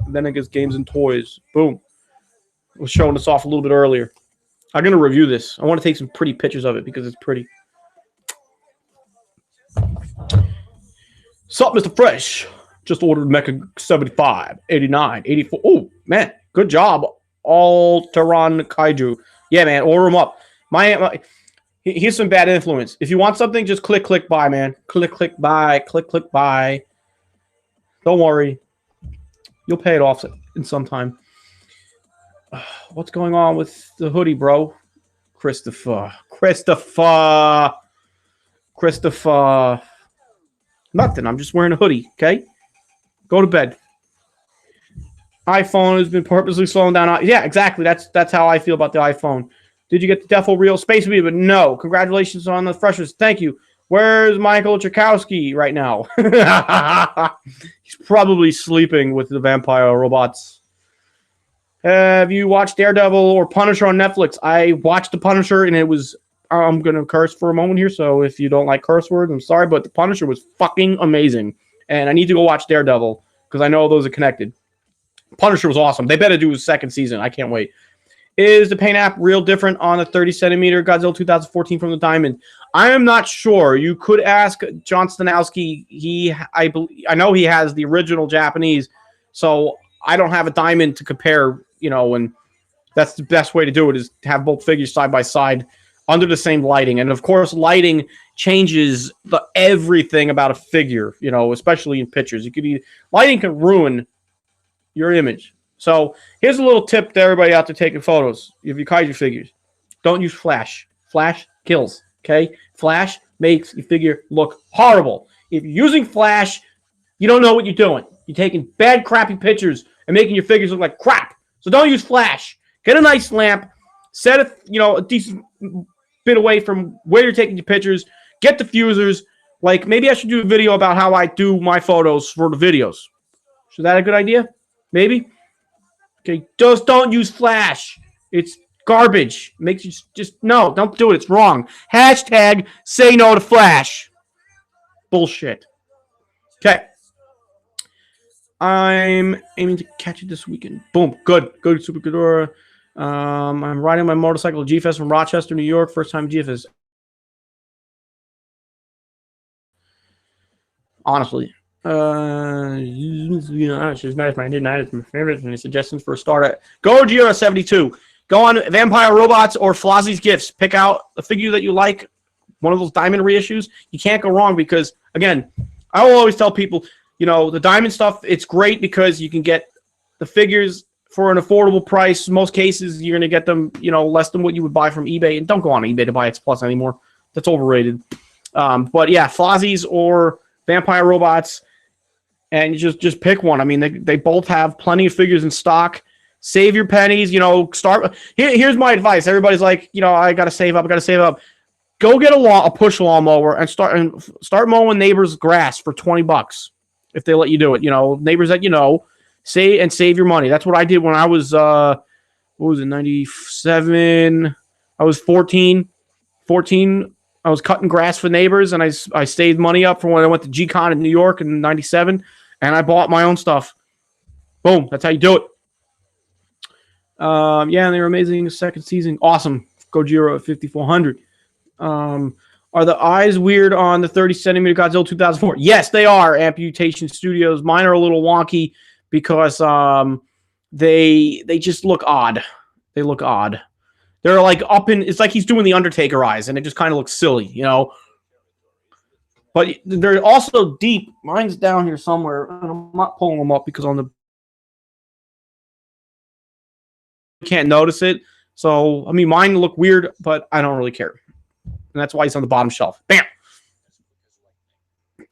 Venegas Games and Toys. Boom. Was showing us off a little bit earlier. I'm going to review this. I want to take some pretty pictures of it because it's pretty. Sup, Mr. Fresh? Just ordered Mecha 75, 89, 84. Oh, man. Good job. Alteron Kaiju. Yeah, man. Order them up. Here's some bad influence. If you want something, just click buy, man. Click buy. Click buy. Don't worry. You'll pay it off in some time. What's going on with the hoodie, bro? Christopher. Nothing. I'm just wearing a hoodie, okay? Go to bed. iPhone has been purposely slowing down. Yeah, exactly. That's how I feel about the iPhone. Did you get the Defo Real Space Amoeba? No. Congratulations on the freshers. Thank you. Where's Michael Chakowski right now? He's probably sleeping with the Vampire Robots. Have you watched Daredevil or Punisher on Netflix? I watched The Punisher, and it was... I'm going to curse for a moment here, so if you don't like curse words, I'm sorry, but The Punisher was fucking amazing. And I need to go watch Daredevil, because I know those are connected. Punisher was awesome. They better do a second season. I can't wait. Is the paint app real different on the 30 centimeter Godzilla 2014 from the Diamond? I am not sure. You could ask John Stanowski. I know he has the original Japanese, so I don't have a Diamond to compare, and that's the best way to do it is to have both figures side by side under the same lighting. And of course, lighting changes everything about a figure, especially in pictures. Lighting can ruin your image. So here's a little tip to everybody out there taking photos of your kaiju figures. Don't use flash. Flash kills, okay? Flash makes your figure look horrible. If you're using flash, you don't know what you're doing. You're taking bad, crappy pictures and making your figures look like crap. So don't use flash. Get a nice lamp. Set a decent bit away from where you're taking your pictures. Get diffusers. Like, maybe I should do a video about how I do my photos for the videos. Is that a good idea? Maybe? Okay, just don't use flash. It's garbage. Makes you no, don't do it. It's wrong. Hashtag say no to flash. Bullshit. Okay. I'm aiming to catch it this weekend. Boom. Good. Go to Super Ghidorah. I'm riding my motorcycle to G-Fest from Rochester, New York. First time G-Fest. Honestly. She's nice. My night is my favorite. Any suggestions for a starter? Go to Giro 72. Go on Vampire Robots or Flozzies Gifts. Pick out a figure that you like. One of those diamond reissues. You can't go wrong because, again, I will always tell people, the diamond stuff, it's great because you can get the figures for an affordable price. In most cases, you're going to get them, less than what you would buy from eBay. And don't go on eBay to buy X Plus anymore. That's overrated. But yeah, Flozzies or Vampire Robots. And you just pick one. I mean, they both have plenty of figures in stock. Save your pennies. Start. Here's my advice. Everybody's like, I gotta save up. Go get a push lawnmower and start mowing neighbors' grass for $20 if they let you do it. Neighbors that save your money. That's what I did when I was 97. I was 14. I was cutting grass for neighbors, and I saved money up for when I went to G-Con in New York in 97, and I bought my own stuff. Boom. That's how you do it. Yeah, and they were amazing second season. Awesome. Gojira at 5,400. Are the eyes weird on the 30 centimeter Godzilla 2004? Yes, they are. Amputation Studios. Mine are a little wonky because they just look odd. They look odd. They're like up in. It's like he's doing the Undertaker eyes, and it just kind of looks silly, you know. But they're also deep. Mine's down here somewhere. I'm not pulling them up because on the can't notice it. So I mean, mine look weird, but I don't really care, and that's why he's on the bottom shelf. Bam.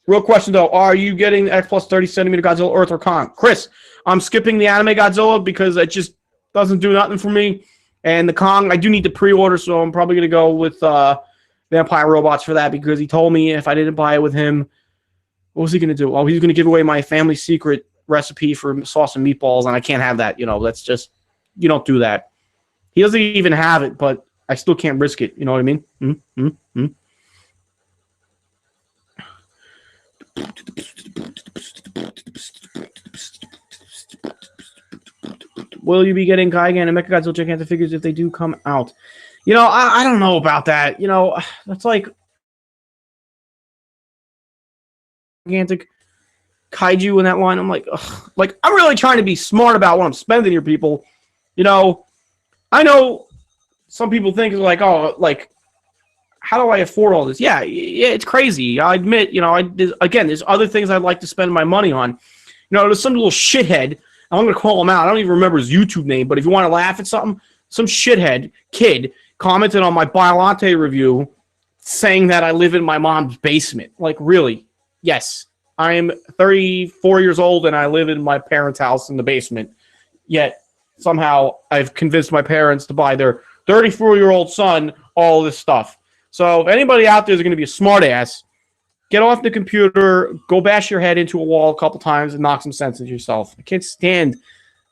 Real question though: are you getting X plus 30 centimeter Godzilla Earth or Kong? Chris, I'm skipping the anime Godzilla because it just doesn't do nothing for me. And the Kong, I do need to pre-order, so I'm probably gonna go with Vampire Robots for that because he told me if I didn't buy it with him, what was he gonna do? Oh, he's gonna give away my family secret recipe for sauce and meatballs, and I can't have that. You know, that's just you don't do that. He doesn't even have it, but I still can't risk it. You know what I mean? Will you be getting Gigan and Mechagodzilla gigantic figures if they do come out? You know, I don't know about that. You know, that's like gigantic kaiju in that line. I'm like, ugh. Like I'm really trying to be smart about what I'm spending here, people. You know, I know some people think like, oh, like, how do I afford all this? Yeah, it's crazy. I admit, you know, there's other things I'd like to spend my money on. You know, there's some little shithead. I'm going to call him out. I don't even remember his YouTube name, but if you want to laugh at something, some shithead kid commented on my Biolante review saying that I live in my mom's basement. Like, really? Yes. I am 34 years old and I live in my parents' house in the basement. Yet, somehow, I've convinced my parents to buy their 34-year-old son all this stuff. So, if anybody out there is going to be a smartass, get off the computer, go bash your head into a wall a couple times, and knock some sense into yourself. I can't stand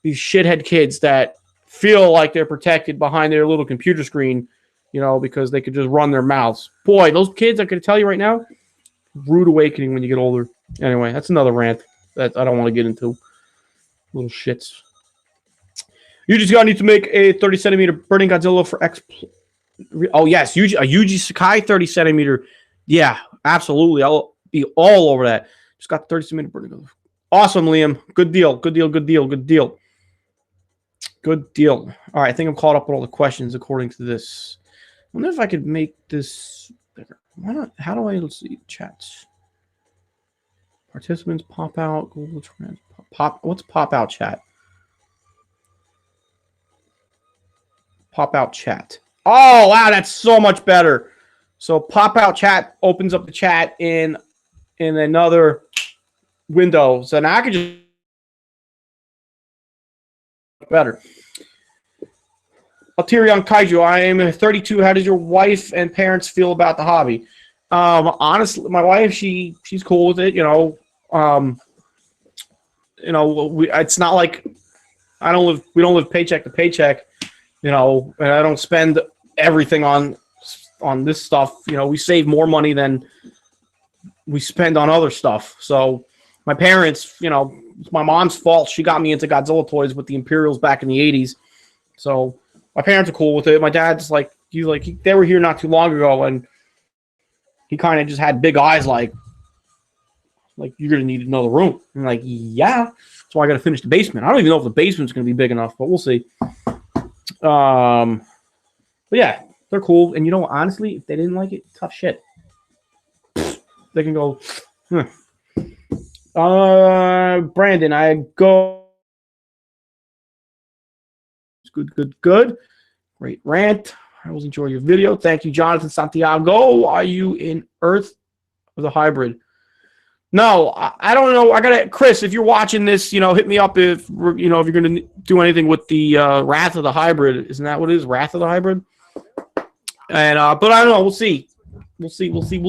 these shithead kids that feel like they're protected behind their little computer screen, you know, because they could just run their mouths. Boy, those kids, I could tell you right now, rude awakening when you get older. Anyway, that's another rant that I don't want to get into. Little shits. You just need to make a 30-centimeter Burning Godzilla for X. Oh, yes, a Yuji Sakai 30-centimeter. Yeah, absolutely. I'll be all over that. Just got 30-centimeter Burning Godzilla. Awesome, Liam. Good deal. Good deal. Good deal. Good deal. Good deal. All right, I think I'm caught up with all the questions according to this. I wonder if I could make this bigger. Why not? How do I, let's see, chats. Participants pop out. Google Trends. Pop. What's pop out chat? Pop out chat. Oh, wow, that's so much better. So pop out chat opens up the chat in another window. So now I can just better. Alterion Kaiju, I am 32. How does your wife and parents feel about the hobby? Honestly, my wife, she's cool with it. You know, it's not like we don't live paycheck to paycheck. You know, and I don't spend everything on this stuff. You know, we save more money than we spend on other stuff. So my parents, you know, it's my mom's fault. She got me into Godzilla toys with the Imperials back in the 80s. So my parents are cool with it. My dad's like, they were here not too long ago, and he kind of just had big eyes like you're going to need another room. I'm like, yeah. That's why I got to finish the basement. I don't even know if the basement's going to be big enough, but we'll see. But yeah, they're cool. And you know, honestly, if they didn't like it, tough shit. They can go. Brandon, I go. Good. Great rant. I was enjoying your video. Thank you, Jonathan Santiago. Are you in Earth or the hybrid? No, I don't know. I gotta, Chris, if you're watching this, you know, hit me up if you're gonna do anything with the Wrath of the Hybrid. Isn't that what it is? Wrath of the Hybrid? And but I don't know. We'll see. We'll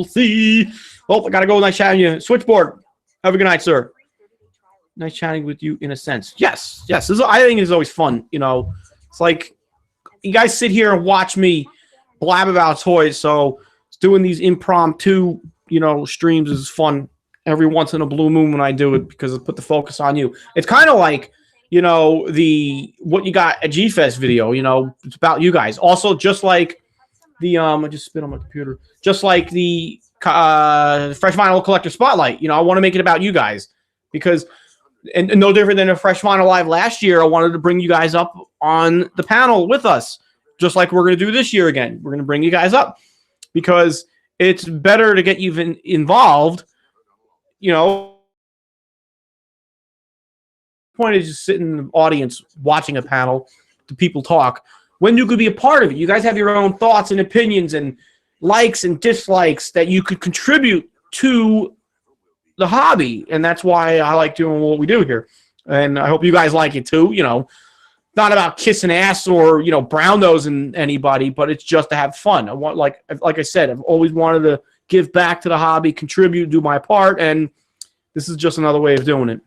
see. Oh, I gotta go. Nice chatting you. Switchboard. Have a good night, sir. Nice chatting with you in a sense. Yes. I think it's always fun. You know, it's like you guys sit here and watch me blab about toys. So doing these impromptu, streams is fun. Every once in a blue moon when I do it because I put the focus on you. It's kind of like, the what you got at G-Fest video, it's about you guys. Also, just like the I just spit on my computer. Just like the Fresh Vinyl Collector Spotlight, I want to make it about you guys because And no different than a Fresh Vinyl Live last year, I wanted to bring you guys up on the panel with us, just like we're going to do this year again. We're going to bring you guys up because it's better to get you involved. You know, the point is just sitting in the audience watching a panel, the people talk, when you could be a part of it. You guys have your own thoughts and opinions and likes and dislikes that you could contribute to the hobby, and that's why I like doing what we do here. And I hope you guys like it too. You know, not about kissing ass or, you know, brown nosing anybody, but it's just to have fun. I want, like I said, I've always wanted to give back to the hobby, contribute, do my part, and this is just another way of doing it.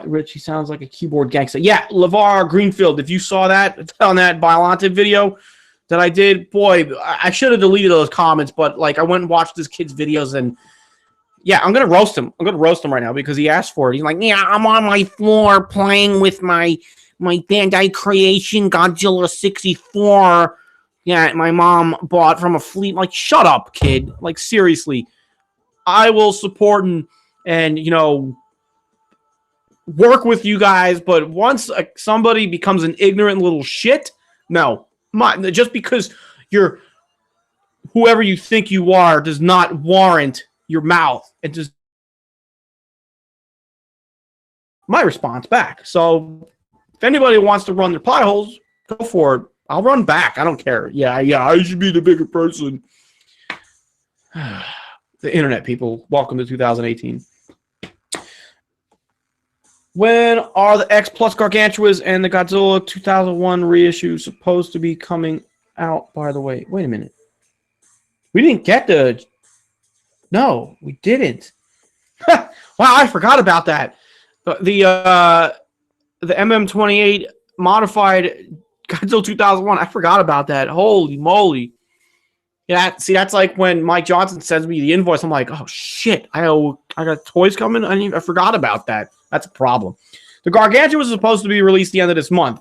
Rich, he sounds like a keyboard gangster. Yeah, LeVar Greenfield. If you saw that on that Biolante video that I did, boy, I should have deleted those comments, but like I went and watched this kid's videos, and yeah, I'm gonna roast him. I'm gonna roast him right now because he asked for it. He's like, yeah, I'm on my floor playing with my Bandai Creation Godzilla 64. Yeah, my mom bought from a fleet. Like, shut up, kid. Like, seriously. I will support and you know, work with you guys, but once somebody becomes an ignorant little shit, no. Just because you're whoever you think you are does not warrant your mouth. It just my response back. So if anybody wants to run their potholes, go for it. I'll run back. I don't care. Yeah, I should be the bigger person. The internet people, welcome to 2018. When are the X Plus Gargantuas and the Godzilla 2001 reissue supposed to be coming out, by the way? Wait a minute. We didn't get the... No, we didn't. Wow, I forgot about that. The MM28 modified Godzilla 2001, I forgot about that. Holy moly. Yeah, see, that's like when Mike Johnson sends me the invoice. I'm like, oh, shit. I got toys coming? I forgot about that. That's a problem. The Gargantua was supposed to be released the end of this month.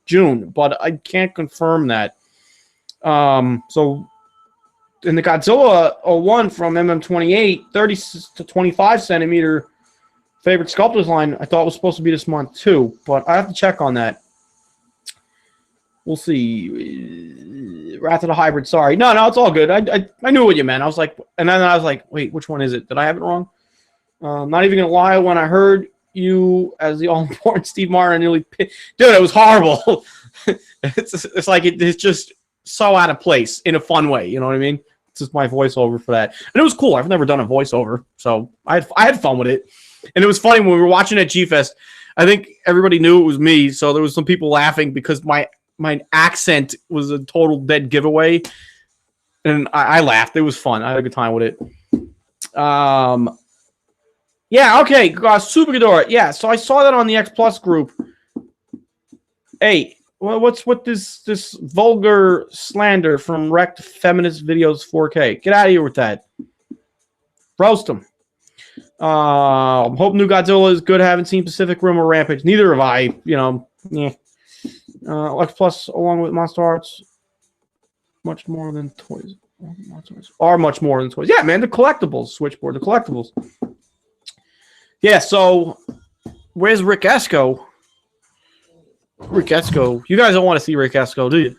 June, but I can't confirm that. So, in the Godzilla 01 from MM28, 30 to 25 centimeter favorite sculptors line, I thought was supposed to be this month too, but I have to check on that. We'll see. Wrath of the Hybrid, sorry. No, it's all good. I knew what you meant. I was like, and then I was like, wait, which one is it? Did I have it wrong? Not even gonna lie, when I heard you as the all-important Steve Martin, dude, it was horrible. it's like it's just so out of place in a fun way. You know what I mean? It's just my voiceover for that, and it was cool. I've never done a voiceover, so I had fun with it, and it was funny when we were watching at G-Fest. I think everybody knew it was me, so there was some people laughing because my accent was a total dead giveaway, and I laughed. It was fun. I had a good time with it. Yeah, okay. Super Ghidorah. Yeah, so I saw that on the X Plus group. Hey, what's with this vulgar slander from Wrecked Feminist Videos 4K? Get out of here with that. Roast him. Hope New Godzilla is good. Haven't seen Pacific Rim or Rampage. Neither have I. You know, yeah. X Plus, along with Monster Arts, much more than toys. Are much more than toys. Yeah, man, the collectibles. Switchboard, the collectibles. Yeah, so where's Rick Esco? Rick Esco. You guys don't want to see Rick Esco, do you?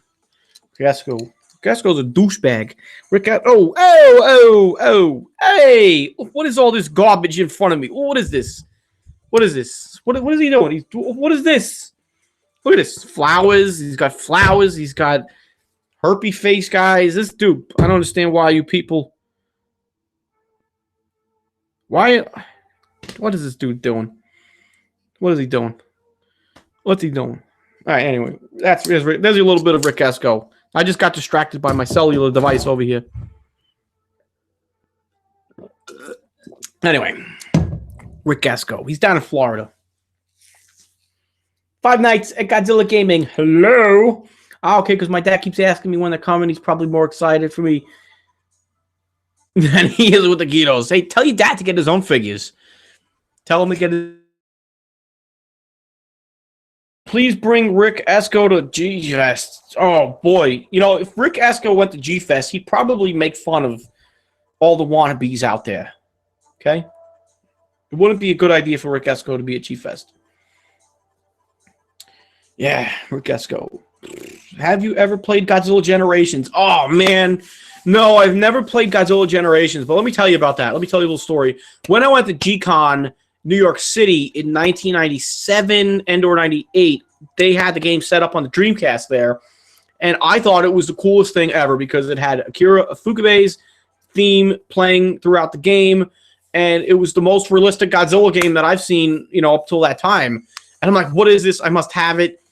Rick Esco. Rick Esco's a douchebag. Hey! What is all this garbage in front of me? What is this? What is this? What is he doing? What is this? Look at this. Flowers. He's got flowers. He's got herpy face guys. This dude, I don't understand why you people... Why... What is this dude doing? What is he doing? What's he doing? All right, anyway. There's a little bit of Rick Esco. I just got distracted by my cellular device over here. Anyway. Rick Esco. He's down in Florida. 5 Nights at Godzilla Gaming. Hello. Okay, because my dad keeps asking me when they're coming. He's probably more excited for me than he is with the Guidos. Hey, tell your dad to get his own figures. Tell him to get his Please bring Rick Esco to G Fest. Oh boy, you know, if Rick Esco went to G Fest, he'd probably make fun of all the wannabes out there. Okay, it wouldn't be a good idea for Rick Esco to be at G Fest. Yeah, Rick Esco. Have you ever played Godzilla Generations? Oh man, no, I've never played Godzilla Generations. But let me tell you about that. Let me tell you a little story. When I went to G-Con, New York City in 1997 and or 98, they had the game set up on the Dreamcast there, and I thought it was the coolest thing ever because it had Akira Ifukube's theme playing throughout the game, and it was the most realistic Godzilla game that I've seen, you know, up till that time. And I'm like, what is this? I must have it.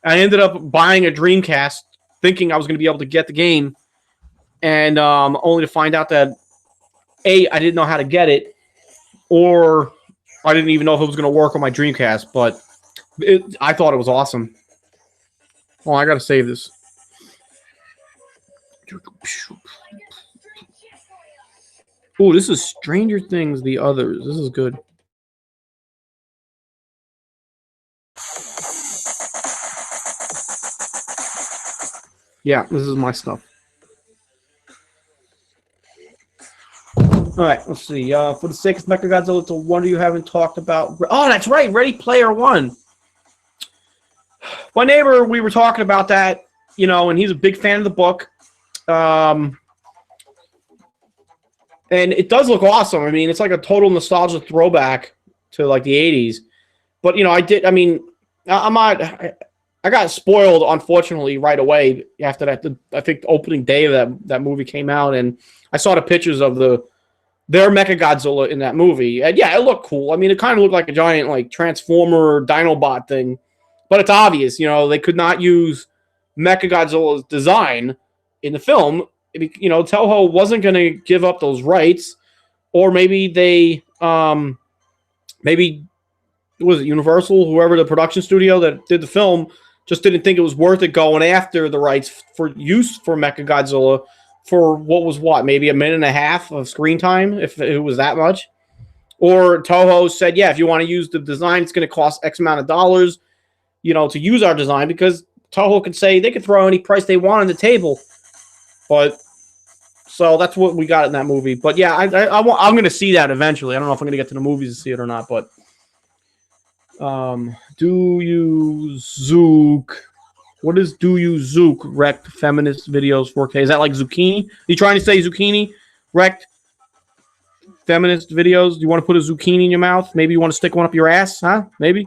I ended up buying a Dreamcast thinking I was going to be able to get the game, and only to find out that A, I didn't know how to get it, or I didn't even know if it was going to work on my Dreamcast, but I thought it was awesome. Oh, I got to save this. Oh, this is Stranger Things, The Others. This is good. Yeah, this is my stuff. All right, let's see. For the sake of Mechagodzilla, it's a wonder you haven't talked about. Oh, that's right, Ready Player One. My neighbor, we were talking about that, you know, and he's a big fan of the book. And it does look awesome. I mean, it's like a total nostalgia throwback to like the 80s. But, you know, I got spoiled, unfortunately, right away after that. I think the opening day of that movie came out, and I saw the pictures of their Mechagodzilla in that movie. And yeah, it looked cool. I mean, it kind of looked like a giant like Transformer Dinobot thing, but it's obvious, you know, they could not use Mechagodzilla's design in the film. You know, Toho wasn't going to give up those rights, or maybe they, maybe was it Universal, whoever the production studio that did the film, just didn't think it was worth it going after the rights for use for Mechagodzilla for maybe a minute and a half of screen time, if it was that much. Or Toho said, yeah, if you want to use the design, it's going to cost X amount of dollars, you know, to use our design, because Toho could say they could throw any price they want on the table. But so that's what we got in that movie. But yeah, I'm going to see that eventually. I don't know if I'm going to get to the movies to see it or not, but Do You Zook? What is Do You Zook? Wrecked feminist videos 4K. Is that like zucchini? Are you trying to say zucchini? Wrecked feminist videos? Do you want to put a zucchini in your mouth? Maybe you want to stick one up your ass? Huh? Maybe?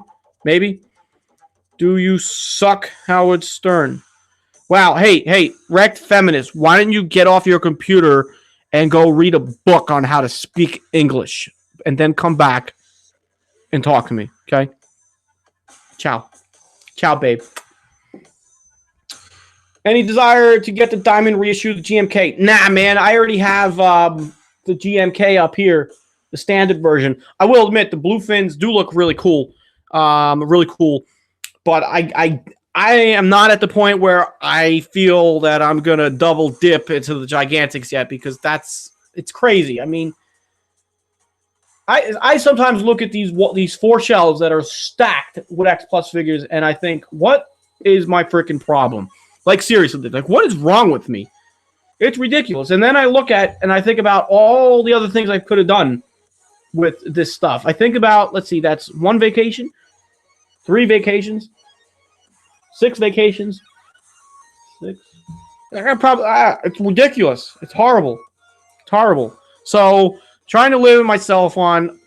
Do you suck, Howard Stern? Wow. Hey, wrecked feminist. Why didn't you get off your computer and go read a book on how to speak English and then come back and talk to me? Okay? Ciao, babe. Any desire to get the Diamond reissue, the GMK? Nah, man. I already have the GMK up here, the standard version. I will admit the blue fins do look really cool. But I am not at the point where I feel that I'm gonna double dip into the Gigantics yet, because it's crazy. I mean, I sometimes look at these 4 shelves that are stacked with X Plus figures, and I think, what is my freaking problem? Like, seriously, like, what is wrong with me? It's ridiculous. And then I look at and I think about all the other things I could have done with this stuff. I think about, let's see, that's 1 vacation, 3 vacations, 6 vacations, 6. It's ridiculous. It's horrible. So trying to live myself on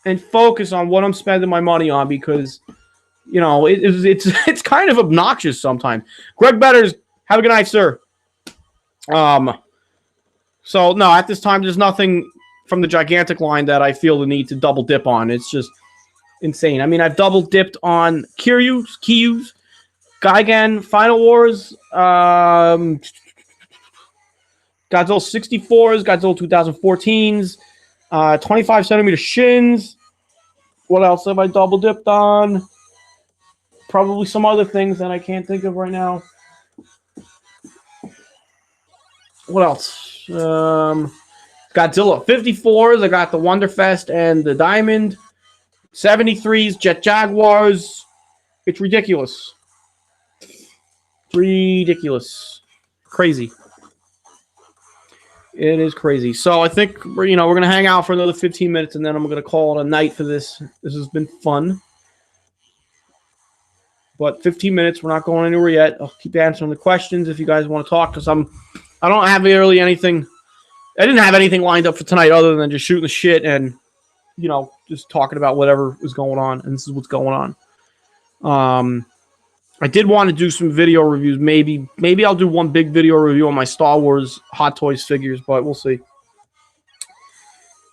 and focus on what I'm spending my money on, because, you know, it's kind of obnoxious sometimes. Greg Betters, have a good night, sir. So no, at this time, there's nothing from the Gigantic line that I feel the need to double dip on. It's just insane. I mean, I've double dipped on Kiryu's, Gigan, Final Wars, Godzilla 64s, Godzilla 2014s, 25 centimeter shins. What else have I double dipped on? Probably some other things that I can't think of right now. What else? Godzilla 54s. I got the Wonderfest and the Diamond. 73s, Jet Jaguars. It's ridiculous. Ridiculous. Crazy. It is crazy. So I think we're going to hang out for another 15 minutes, and then I'm going to call it a night for this. This has been fun. But 15 minutes, we're not going anywhere yet. I'll keep answering the questions if you guys want to talk, because I don't have really anything. I didn't have anything lined up for tonight other than just shooting the shit and, just talking about whatever was going on, and this is what's going on. I did want to do some video reviews. Maybe I'll do one big video review on my Star Wars Hot Toys figures, but we'll see.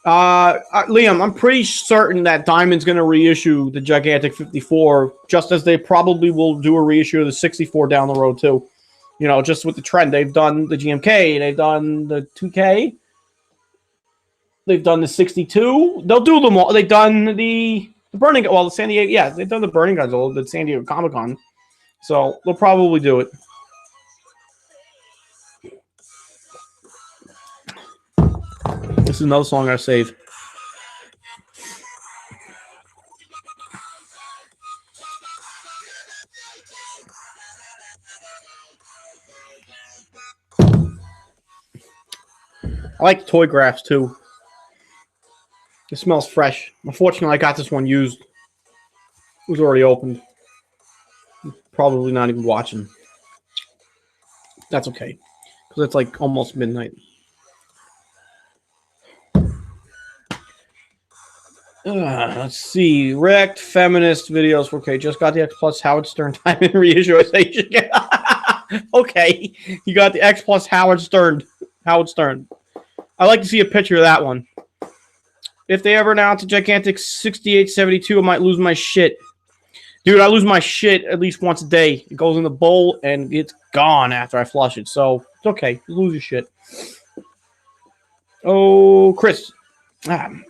Liam, I'm pretty certain that Diamond's going to reissue the Gigantic 54, just as they probably will do a reissue of the 64 down the road, too. Just with the trend. They've done the GMK. They've done the 2K. They've done the 62. They'll do them all. They've done the Burning... Well, the San Diego... Yeah, they've done the Burning Guns, the San Diego Comic-Con. So they'll probably do it. This is another song I save. I like the toy graphs too. It smells fresh. Unfortunately, I got this one used. It was already opened. Probably not even watching. That's okay, because it's like almost midnight. Let's see. Wrecked feminist videos. Okay, just got the X Plus Howard Stern Diamond reissuation. Okay, you got the X Plus Howard Stern. Howard Stern. I'd like to see a picture of that one. If they ever announce a Gigantic 6872, I might lose my shit. Dude, I lose my shit at least once a day. It goes in the bowl, and it's gone after I flush it. So, it's okay. You lose your shit. Oh, Chris. What'd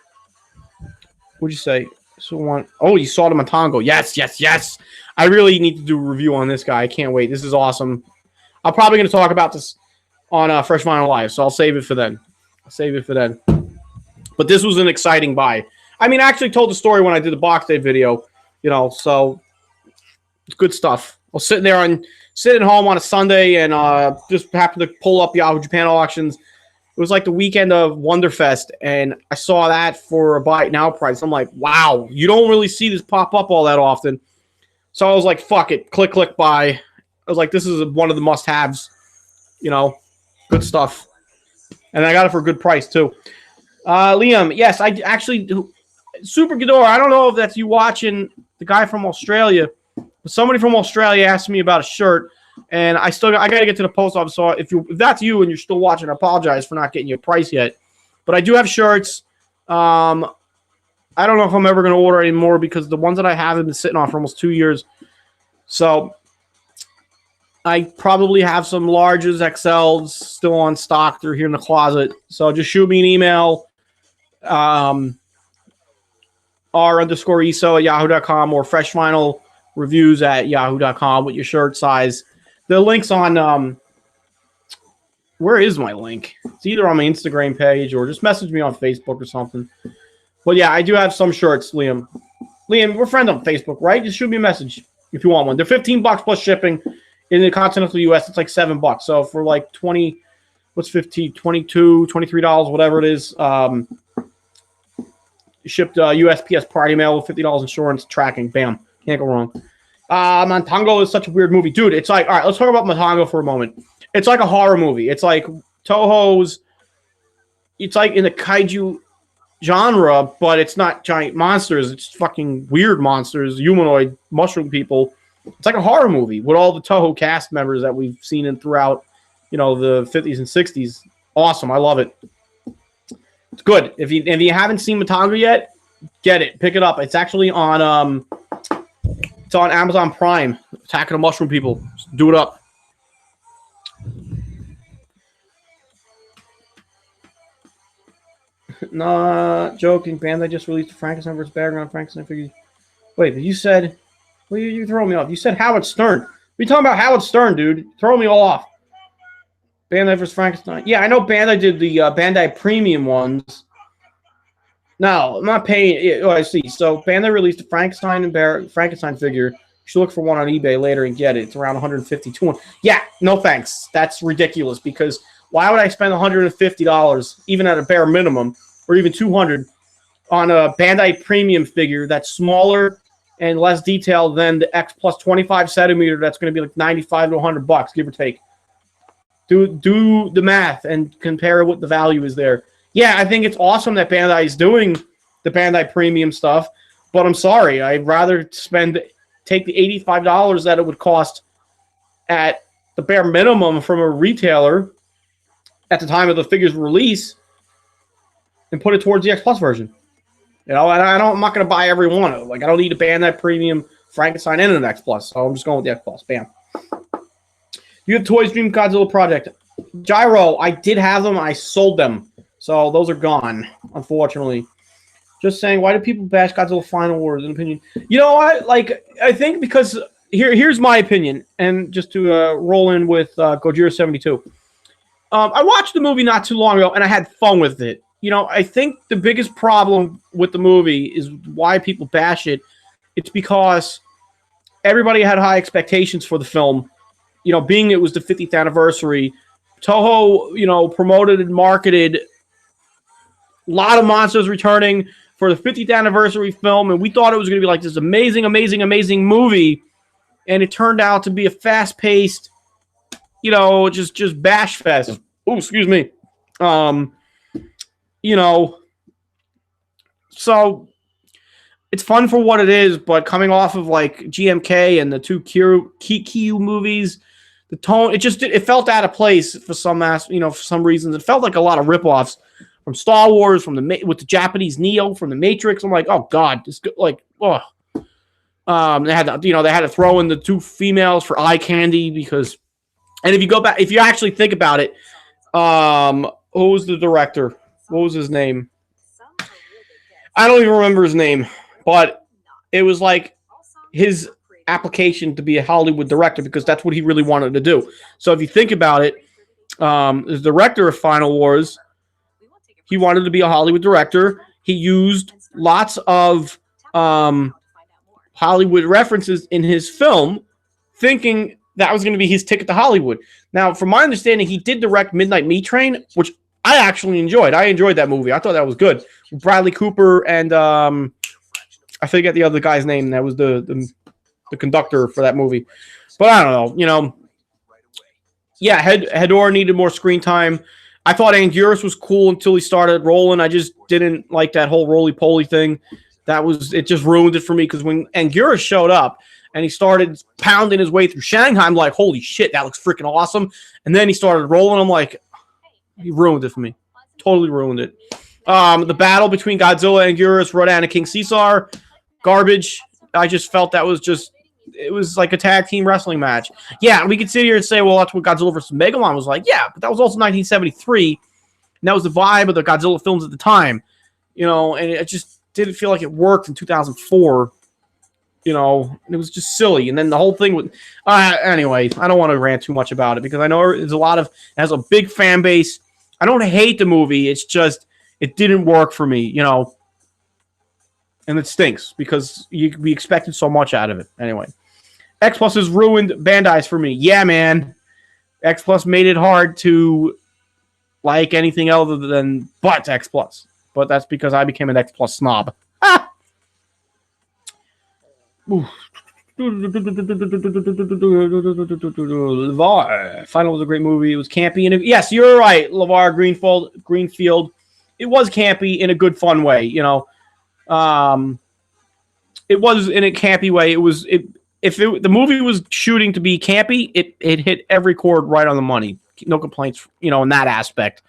you say? Oh, you saw the Matango. Yes, yes, yes. I really need to do a review on this guy. I can't wait. This is awesome. I'm probably going to talk about this on Fresh Vinyl Live, so I'll save it for then. But this was an exciting buy. I mean, I actually told the story when I did the box day video, so it's good stuff. I was sitting home on a Sunday and just happened to pull up Yahoo Japan auctions. It was like the weekend of Wonderfest, and I saw that for a buy it now price. I'm like, wow, you don't really see this pop up all that often. So I was like, fuck it, click, buy. I was like, this is one of the must-haves, good stuff. And I got it for a good price, too. Liam, yes, I actually do. Super Ghidorah, I don't know if that's you watching the guy from Australia, but somebody from Australia asked me about a shirt, and I got to get to the post office. So if that's you and you're still watching, I apologize for not getting you a price yet. But I do have shirts. I don't know if I'm ever going to order any more because the ones that I have been sitting on for almost 2 years. So I probably have some larges, XLs still on stock. They're here in the closet. So just shoot me an email. r_eso@yahoo.com or Fresh Vinyl Reviews at yahoo.com with your shirt size. The link's on where is my link? It's either on my Instagram page or just message me on Facebook or something. But yeah, I do have some shirts, Liam. We're friends on Facebook, right? Just shoot me a message if you want one. They're $15 plus shipping. In the continental US, it's like $7. So for like 20, what's 15, 22, $23, whatever it is, shipped USPS Priority Mail with $50 insurance, tracking. Bam. Can't go wrong. Matango is such a weird movie. Dude, it's like, all right, let's talk about Matango for a moment. It's like a horror movie. It's like Toho's, it's like in the kaiju genre, but it's not giant monsters. It's fucking weird monsters, humanoid, mushroom people. It's like a horror movie with all the Toho cast members that we've seen in throughout, the 50s and 60s. Awesome. I love it. It's good. If you haven't seen Matango yet, get it. Pick it up. It's actually on Amazon Prime. Attack of the Mushroom People. Just do it up. Not joking. Bandai just released a Frankenstein vs. Battleground Frankenstein figure. Wait, but you said... Well, you throwing me off. You said Howard Stern. We talking about Howard Stern, dude. Throw me off. Bandai vs. Frankenstein. Yeah, I know Bandai did the Bandai Premium ones. No, I'm not paying. Oh, I see. So Bandai released a Frankenstein figure should look for one on eBay later and get it. It's around 150, 200. Yeah, no thanks. That's ridiculous because why would I spend $150 even at a bare minimum or even 200 on a Bandai premium figure that's smaller and less detailed than the X Plus 25 centimeter that's going to be like 95 to $100, give or take. Do the math and compare what the value is there. Yeah, I think it's awesome that Bandai is doing the Bandai premium stuff, but I'm sorry. I'd rather take the $85 that it would cost at the bare minimum from a retailer at the time of the figure's release and put it towards the X Plus version. You know, and I'm not going to buy every one of them. Like, I don't need a Bandai premium Frankenstein and an X Plus, so I'm just going with the X Plus. Bam. You have Toys Dream Godzilla Project. Gyro, I did have them. I sold them. So those are gone, unfortunately. Just saying, why do people bash Godzilla Final Wars? In opinion, you know what? Like, I think because here's my opinion, and just to roll in with Gojira 72. I watched the movie not too long ago, and I had fun with it. You know, I think the biggest problem with the movie is why people bash it. It's because everybody had high expectations for the film. You know, being it was the 50th anniversary, Toho, you know, promoted and marketed a lot of monsters returning for the 50th anniversary film, and we thought it was going to be like this amazing, amazing, amazing movie, and it turned out to be a fast-paced, you know, just bash fest. Oh, excuse me. You know, so it's fun for what it is, but coming off of like GMK and the two Kiyu movies, the tone, it felt out of place for for some reasons. It felt like a lot of ripoffs from Star Wars, with the Japanese Neo from the Matrix. I'm like, oh god, this like, oh. They had to throw in the two females for eye candy because, and if you actually think about it, who was the director? What was his name? I don't even remember his name, but it was like his application to be a Hollywood director because that's what he really wanted to do. So if you think about it, the director of Final Wars, he wanted to be a Hollywood director. He used lots of Hollywood references in his film, thinking that was going to be his ticket to Hollywood. Now, from my understanding, he did direct Midnight Meat Train, which I actually enjoyed. I enjoyed that movie. I thought that was good. Bradley Cooper and I forget the other guy's name. That was the conductor for that movie. But I don't know. You know, yeah, Hedorah needed more screen time. I thought Anguirus was cool until he started rolling. I just didn't like that whole roly-poly thing. It just ruined it for me because when Anguirus showed up and he started pounding his way through Shanghai, I'm like, holy shit, that looks freaking awesome. And then he started rolling. I'm like, he ruined it for me. Totally ruined it. The battle between Godzilla, Anguirus, Rodan, and King Caesar, garbage. I just felt it was like a tag team wrestling match. Yeah, we could sit here and say, well, that's what Godzilla vs. Megalon was like. Yeah, but that was also 1973. And that was the vibe of the Godzilla films at the time. You know, and it just didn't feel like it worked in 2004. You know, it was just silly. And then the whole thing with... anyway, I don't want to rant too much about it because I know it has a big fan base. I don't hate the movie. It's just, it didn't work for me, you know. And it stinks because we expected so much out of it. Anyway. X Plus has ruined Bandai's for me. Yeah, man. X Plus made it hard to like anything other than X Plus. But that's because I became an X Plus snob. Ah! LeVar. Final was a great movie. It was campy. And yes, you're right, LeVar Greenfield. It was campy in a good, fun way, you know. It was in a campy way. The movie was shooting to be campy, it hit every chord right on the money. No complaints, you know, in that aspect.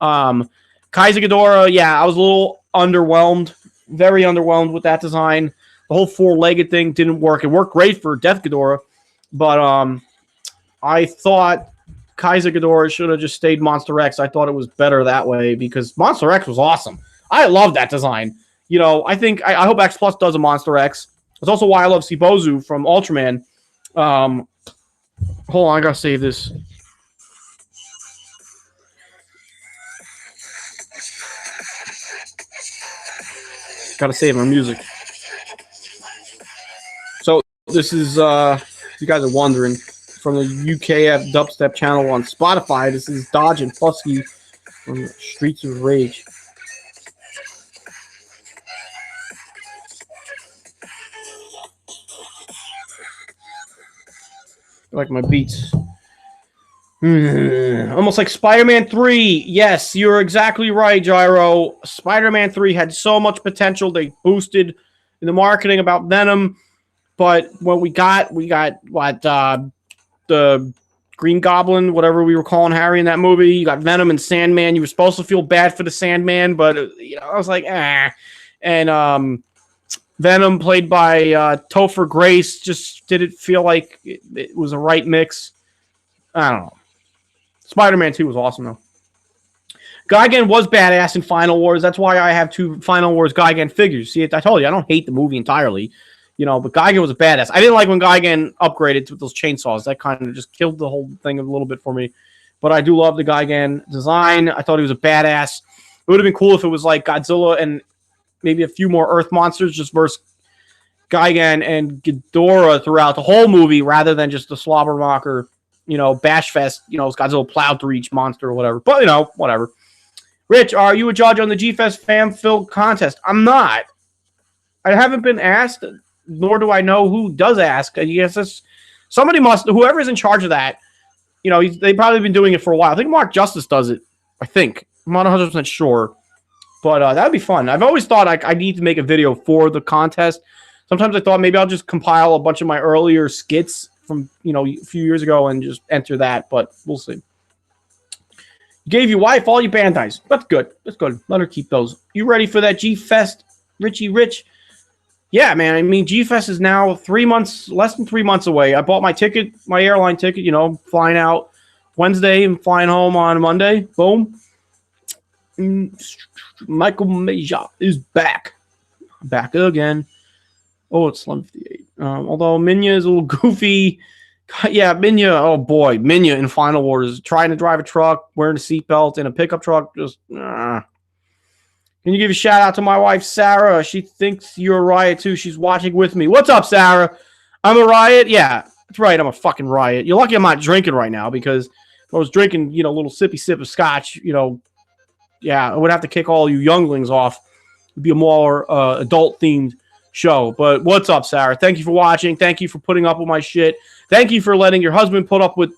Kaiser Ghidorah, yeah, I was a little underwhelmed. Very underwhelmed with that design. The whole four-legged thing didn't work. It worked great for Death Ghidorah, but I thought Kaiser Ghidorah should have just stayed Monster X. I thought it was better that way because Monster X was awesome. I love that design. You know, I hope X Plus does a Monster X. That's also why I love Sibozu from Ultraman. Hold on, I gotta save this. Gotta save my music. So This is, if you guys are wondering, from the UKF Dubstep channel on Spotify. This is Dodge and Husky from Streets of Rage. I like my beats. Almost like Spider-Man 3. Yes, you're exactly right, Gyro. Spider-Man 3 had so much potential. They boosted in the marketing about Venom. But what we got what, the Green Goblin, whatever we were calling Harry in that movie. You got Venom and Sandman. You were supposed to feel bad for the Sandman, but, I was like, And Venom, played by Topher Grace, just didn't feel like it was a right mix. I don't know. Spider-Man 2 was awesome, though. Gigan was badass in Final Wars. That's why I have 2 Final Wars Gigan figures. See, I told you, I don't hate the movie entirely. But Gigan was a badass. I didn't like when Gigan upgraded with those chainsaws. That kind of just killed the whole thing a little bit for me. But I do love the Gigan design. I thought he was a badass. It would have been cool if it was like Godzilla and maybe a few more Earth monsters just versus Gigan and Ghidorah throughout the whole movie rather than just the slobberknocker, bash fest, it's Godzilla plowed through each monster or whatever. But, whatever. Rich, are you a judge on the G-Fest fan-filled contest? I'm not. I haven't been asked, nor do I know who does ask. I guess somebody must, whoever's in charge of that, they've probably been doing it for a while. I think Mark Justice does it. I think. I'm not 100% sure. But that would be fun. I've always thought I need to make a video for the contest. Sometimes I thought maybe I'll just compile a bunch of my earlier skits from, a few years ago and just enter that. But we'll see. You gave your wife all your Bandais. That's good. That's good. Let her keep those. You ready for that G-Fest, Richie Rich? Yeah, man. I mean, G-Fest is now less than 3 months away. I bought my ticket, my airline ticket, flying out Wednesday and flying home on Monday. Boom. Michael Major is back. Back again. Oh, it's Slim 58. Although Minya is a little goofy. Yeah, Minya. Oh, boy. Minya in Final Wars. Trying to drive a truck, wearing a seatbelt in a pickup truck. Just, Can you give a shout out to my wife, Sarah? She thinks you're a riot, too. She's watching with me. What's up, Sarah? I'm a riot? Yeah, that's right. I'm a fucking riot. You're lucky I'm not drinking right now because if I was drinking, a little sippy sip of scotch, yeah, I would have to kick all you younglings off. It'd be a more adult-themed show. But what's up, Sarah? Thank you for watching. Thank you for putting up with my shit. Thank you for letting your husband put up with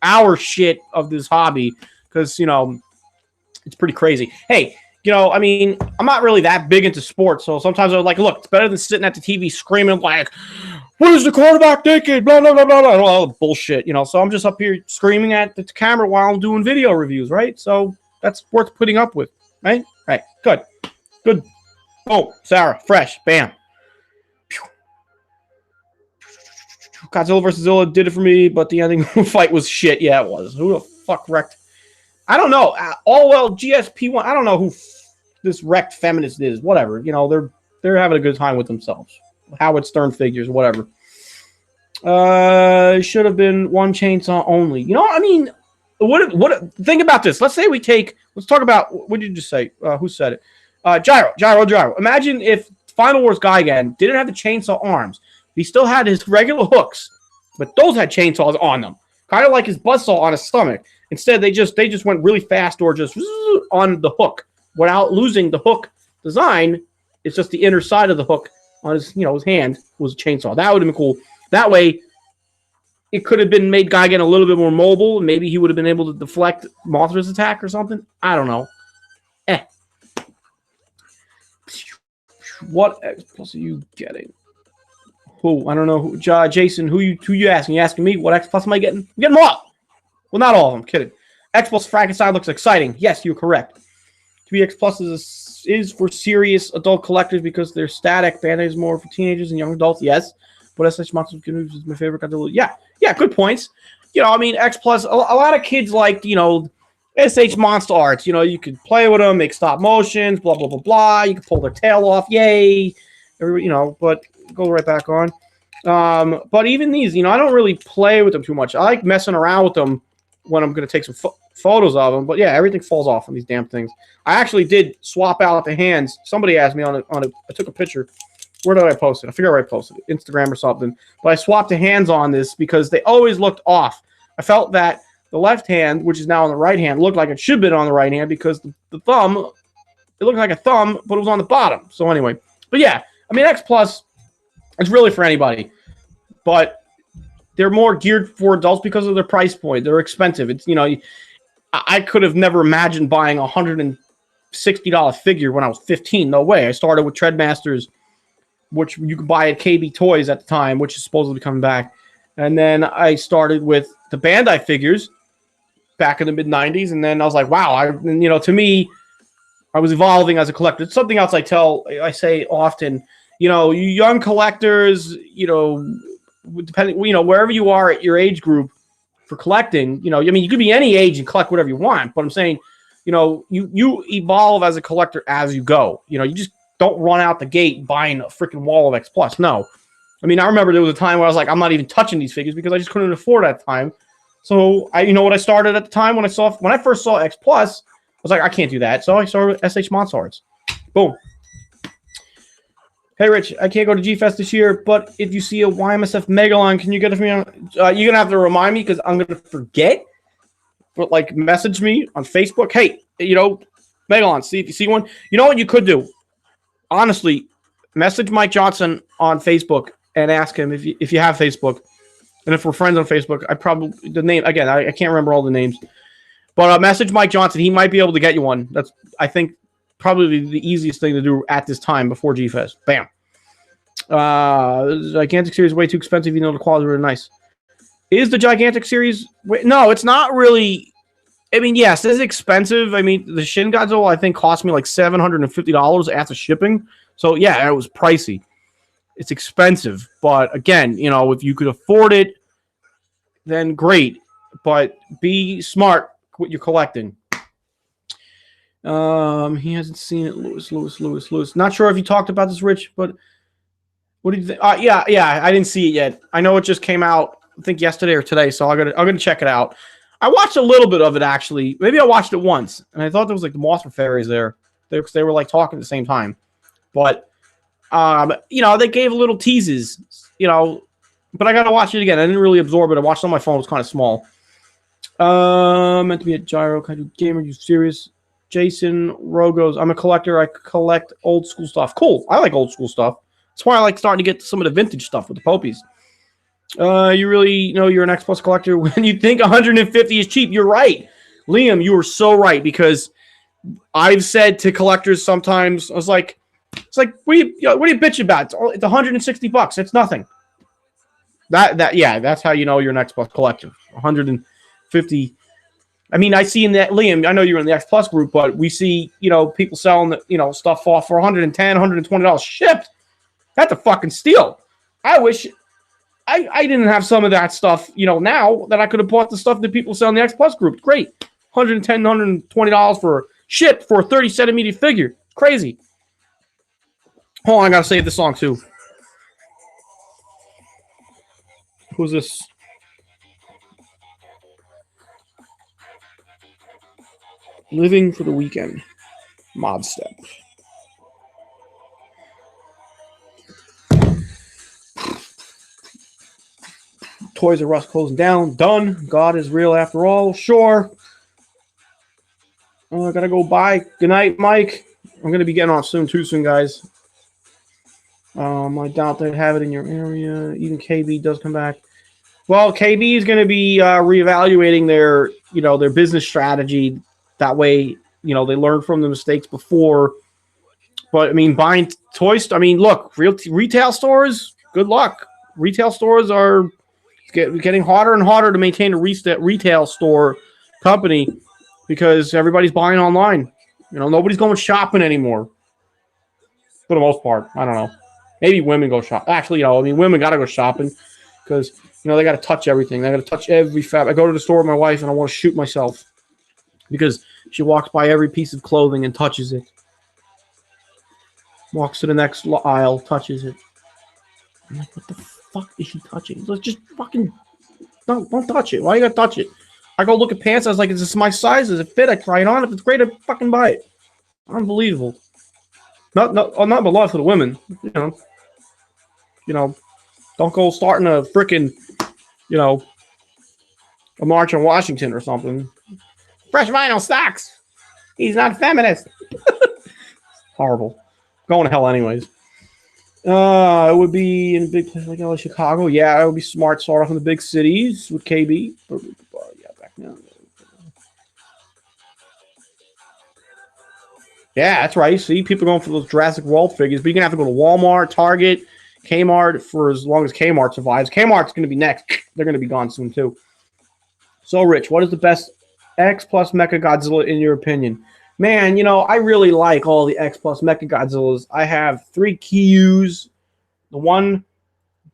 our shit of this hobby because, it's pretty crazy. Hey, I mean, I'm not really that big into sports, so sometimes I'm like, look, it's better than sitting at the TV screaming like, what is the quarterback thinking? Blah, blah, blah, blah, blah, all the bullshit, So I'm just up here screaming at the camera while I'm doing video reviews, right? So that's worth putting up with, right? Right. Good. Good. Oh, Sarah, fresh. Bam. Godzilla vs. Zilla did it for me, but the ending fight was shit. Yeah, it was. Who the fuck wrecked? I don't know. Allwell GSP1. I don't know who this wrecked feminist is. Whatever. They're having a good time with themselves. Howard Stern figures, whatever. Should have been one chainsaw only. I mean, what? Think about this. Let's say let's talk about, what did you just say? Who said it? Gyro. Imagine if Final Wars Gigan didn't have the chainsaw arms. He still had his regular hooks, but those had chainsaws on them. Kind of like his buzzsaw on his stomach. Instead, they just went really fast or just on the hook without losing the hook design. It's just the inner side of the hook on his, his hand was a chainsaw. That would have been cool. That way, it could have been made Gigan a little bit more mobile. Maybe he would have been able to deflect Mothra's attack or something. I don't know. What X plus are you getting? Who? I don't know. Who, Jason, who you asking? You asking me? What X plus am I getting? I'm getting them all. Well, not all of them. I'm kidding. X plus Frankenstein looks exciting. Yes, you're correct. 3X plus is for serious adult collectors because they're static. Bandai is more for teenagers and young adults. Yes. But SH Monsters is my favorite. Yeah, good points. I mean, X plus, a lot of kids like, SH Monster Arts. You could play with them, make stop motions, blah, blah, blah, blah. You can pull their tail off. Yay. But go right back on. But even these, I don't really play with them too much. I like messing around with them when I'm going to take some photos of them. But yeah, everything falls off on these damn things. I actually did swap out the hands. Somebody asked me I took a picture Where did I post it? I forget where I posted it. Instagram or something. But I swapped the hands on this because they always looked off. I felt that the left hand, which is now on the right hand, looked like it should have been on the right hand because the thumb, it looked like a thumb, but it was on the bottom. So anyway. But yeah, I mean, X Plus, it's really for anybody. But they're more geared for adults because of their price point. They're expensive. It's, you know, I could have never imagined buying a $160 figure when I was 15. No way. I started with Treadmasters, which you could buy at KB Toys at the time, which is supposedly coming back. And then I started with the Bandai figures back in the mid-90s. And then I was like, wow, to me, I was evolving as a collector. It's something else I say often, you young collectors, depending, wherever you are at your age group for collecting, you could be any age and collect whatever you want. But I'm saying, you evolve as a collector as you go. You just don't run out the gate buying a freaking wall of X Plus. No. I mean, I remember there was a time where I was like, I'm not even touching these figures because I just couldn't afford it at the time. So what I started at the time when I first saw X Plus, I was like, I can't do that. So I started with SH Monstars. Boom. Hey, Rich, I can't go to G-Fest this year, but if you see a YMSF Megalon, can you get it for me? You're going to have to remind me because I'm going to forget. But, message me on Facebook. Hey, Megalon, see if you see one. You know what you could do? Honestly, message Mike Johnson on Facebook and ask him if you have Facebook. And if we're friends on Facebook, I can't remember all the names. But message Mike Johnson. He might be able to get you one. That's, I think, probably the easiest thing to do at this time before G-Fest. Bam. The Gigantic series is way too expensive, even though the quality is really nice. Is the Gigantic series... No, it's not really... I mean, yes, it's expensive. I mean, the Shin Godzilla, I think, cost me like $750 after shipping. So, yeah, it was pricey. It's expensive. But, again, if you could afford it, then great. But be smart what you're collecting. He hasn't seen it. Lewis. Not sure if you talked about this, Rich, but what did you think? Yeah, I didn't see it yet. I know it just came out, I think yesterday or today, so I'm gonna check it out. I watched a little bit of it actually. Maybe I watched it once, and I thought there was like the Mothra fairies there. They were like talking at the same time, but they gave little teases, but I gotta watch it again. I didn't really absorb it. I watched it on my phone. It was kind of small. Meant to be a gyro. Kind of gamer. You serious? Jason Rogos. I'm a collector. I collect old school stuff. Cool. I like old school stuff. That's why I like starting to get some of the vintage stuff with the Popies. You really know you're an X Plus collector when you think 150 is cheap. You're right. Liam, you were so right, because I've said to collectors sometimes, it's like, what are you bitching about? It's $160. It's nothing. That's how you know you're an X Plus collector. 150. I mean, I see in that, Liam, I know you're in the X Plus group, but we see, people selling, stuff off for $110, $120 shipped. That's a fucking steal. I wish I didn't have some of that stuff, now that I could have bought the stuff that people sell in the X Plus group. Great. $110, $120 for shipped for a 30 centimeter figure. Crazy. Hold on, I gotta save the song too. Who's this? Living for the Weekend. Mod Step. Toys R Us closing down. Done. God is real after all. Sure. Oh, I gotta go. Bye. Good night, Mike. I'm gonna be getting off soon, guys. I doubt they have it in your area. Even KB does come back. Well, KB is gonna be reevaluating their, their business strategy. That way, they learn from the mistakes before. But I mean, buying toys. I mean, look, retail stores. Good luck. Retail stores are getting harder and harder to maintain a retail store company because everybody's buying online. Nobody's going shopping anymore. For the most part, I don't know. Maybe women go shop. Actually, women got to go shopping because they got to touch everything. They got to touch every fabric. I go to the store with my wife and I want to shoot myself because she walks by every piece of clothing and touches it. Walks to the next aisle, touches it. I'm like, what the fuck is she touching? Let's just fucking don't touch it. Why you gotta touch it? I go look at pants. I was like, is this my size? Does it fit? I try it on. If it's great, I fucking buy it. Unbelievable. Not beloved for the women. You know, don't go starting a freaking, you know, a march on Washington or something. Fresh vinyl sucks. He's not feminist. Horrible. Going to hell anyways. It would be in a big place like LA, Chicago. Yeah, it would be smart to start off in the big cities with KB. Yeah, back now. Yeah, that's right. See, people are going for those Jurassic World figures, but you're going to have to go to Walmart, Target, Kmart for as long as Kmart survives. Kmart's going to be next. They're going to be gone soon, too. So, Rich, what is the best X plus Mecha Godzilla in your opinion? Man, you know, I really like all the X plus Mecha Godzillas. I have 3 Kyus, the one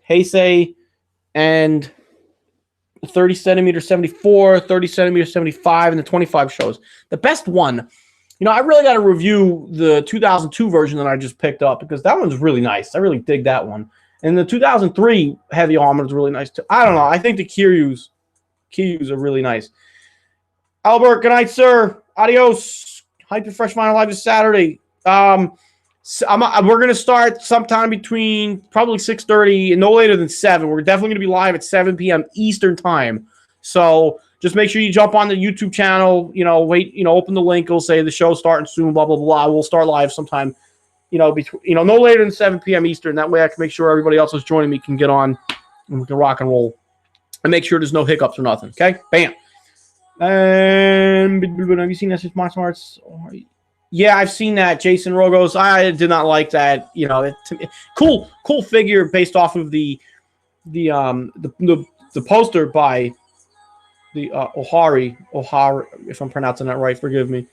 Heisei, and the 30 centimeter 74, 30 centimeter 75, and the 25 shows. The best one, you know, I really got to review the 2002 version that I just picked up because that one's really nice. I really dig that one. And the 2003 heavy armor is really nice too. I don't know. I think the Kyus are really nice. Albert, good night, sir. Adios. Hyper Fresh Vinyl Live this Saturday. We're going to start sometime between probably 6:30 and no later than 7. We're definitely going to be live at 7 p.m. Eastern time. So just make sure you jump on the YouTube channel. You know, open the link. It'll say the show's starting soon. Blah blah blah. We'll start live sometime. No later than 7 p.m. Eastern. That way, I can make sure everybody else who's joining me can get on and we can rock and roll and make sure there's no hiccups or nothing. Okay, bam. Have you seen that? Martial Arts? Yeah, I've seen that. Jason Rogos. I did not like that. You know, cool figure based off of the poster by the Ohari, if I'm pronouncing that right. Forgive me.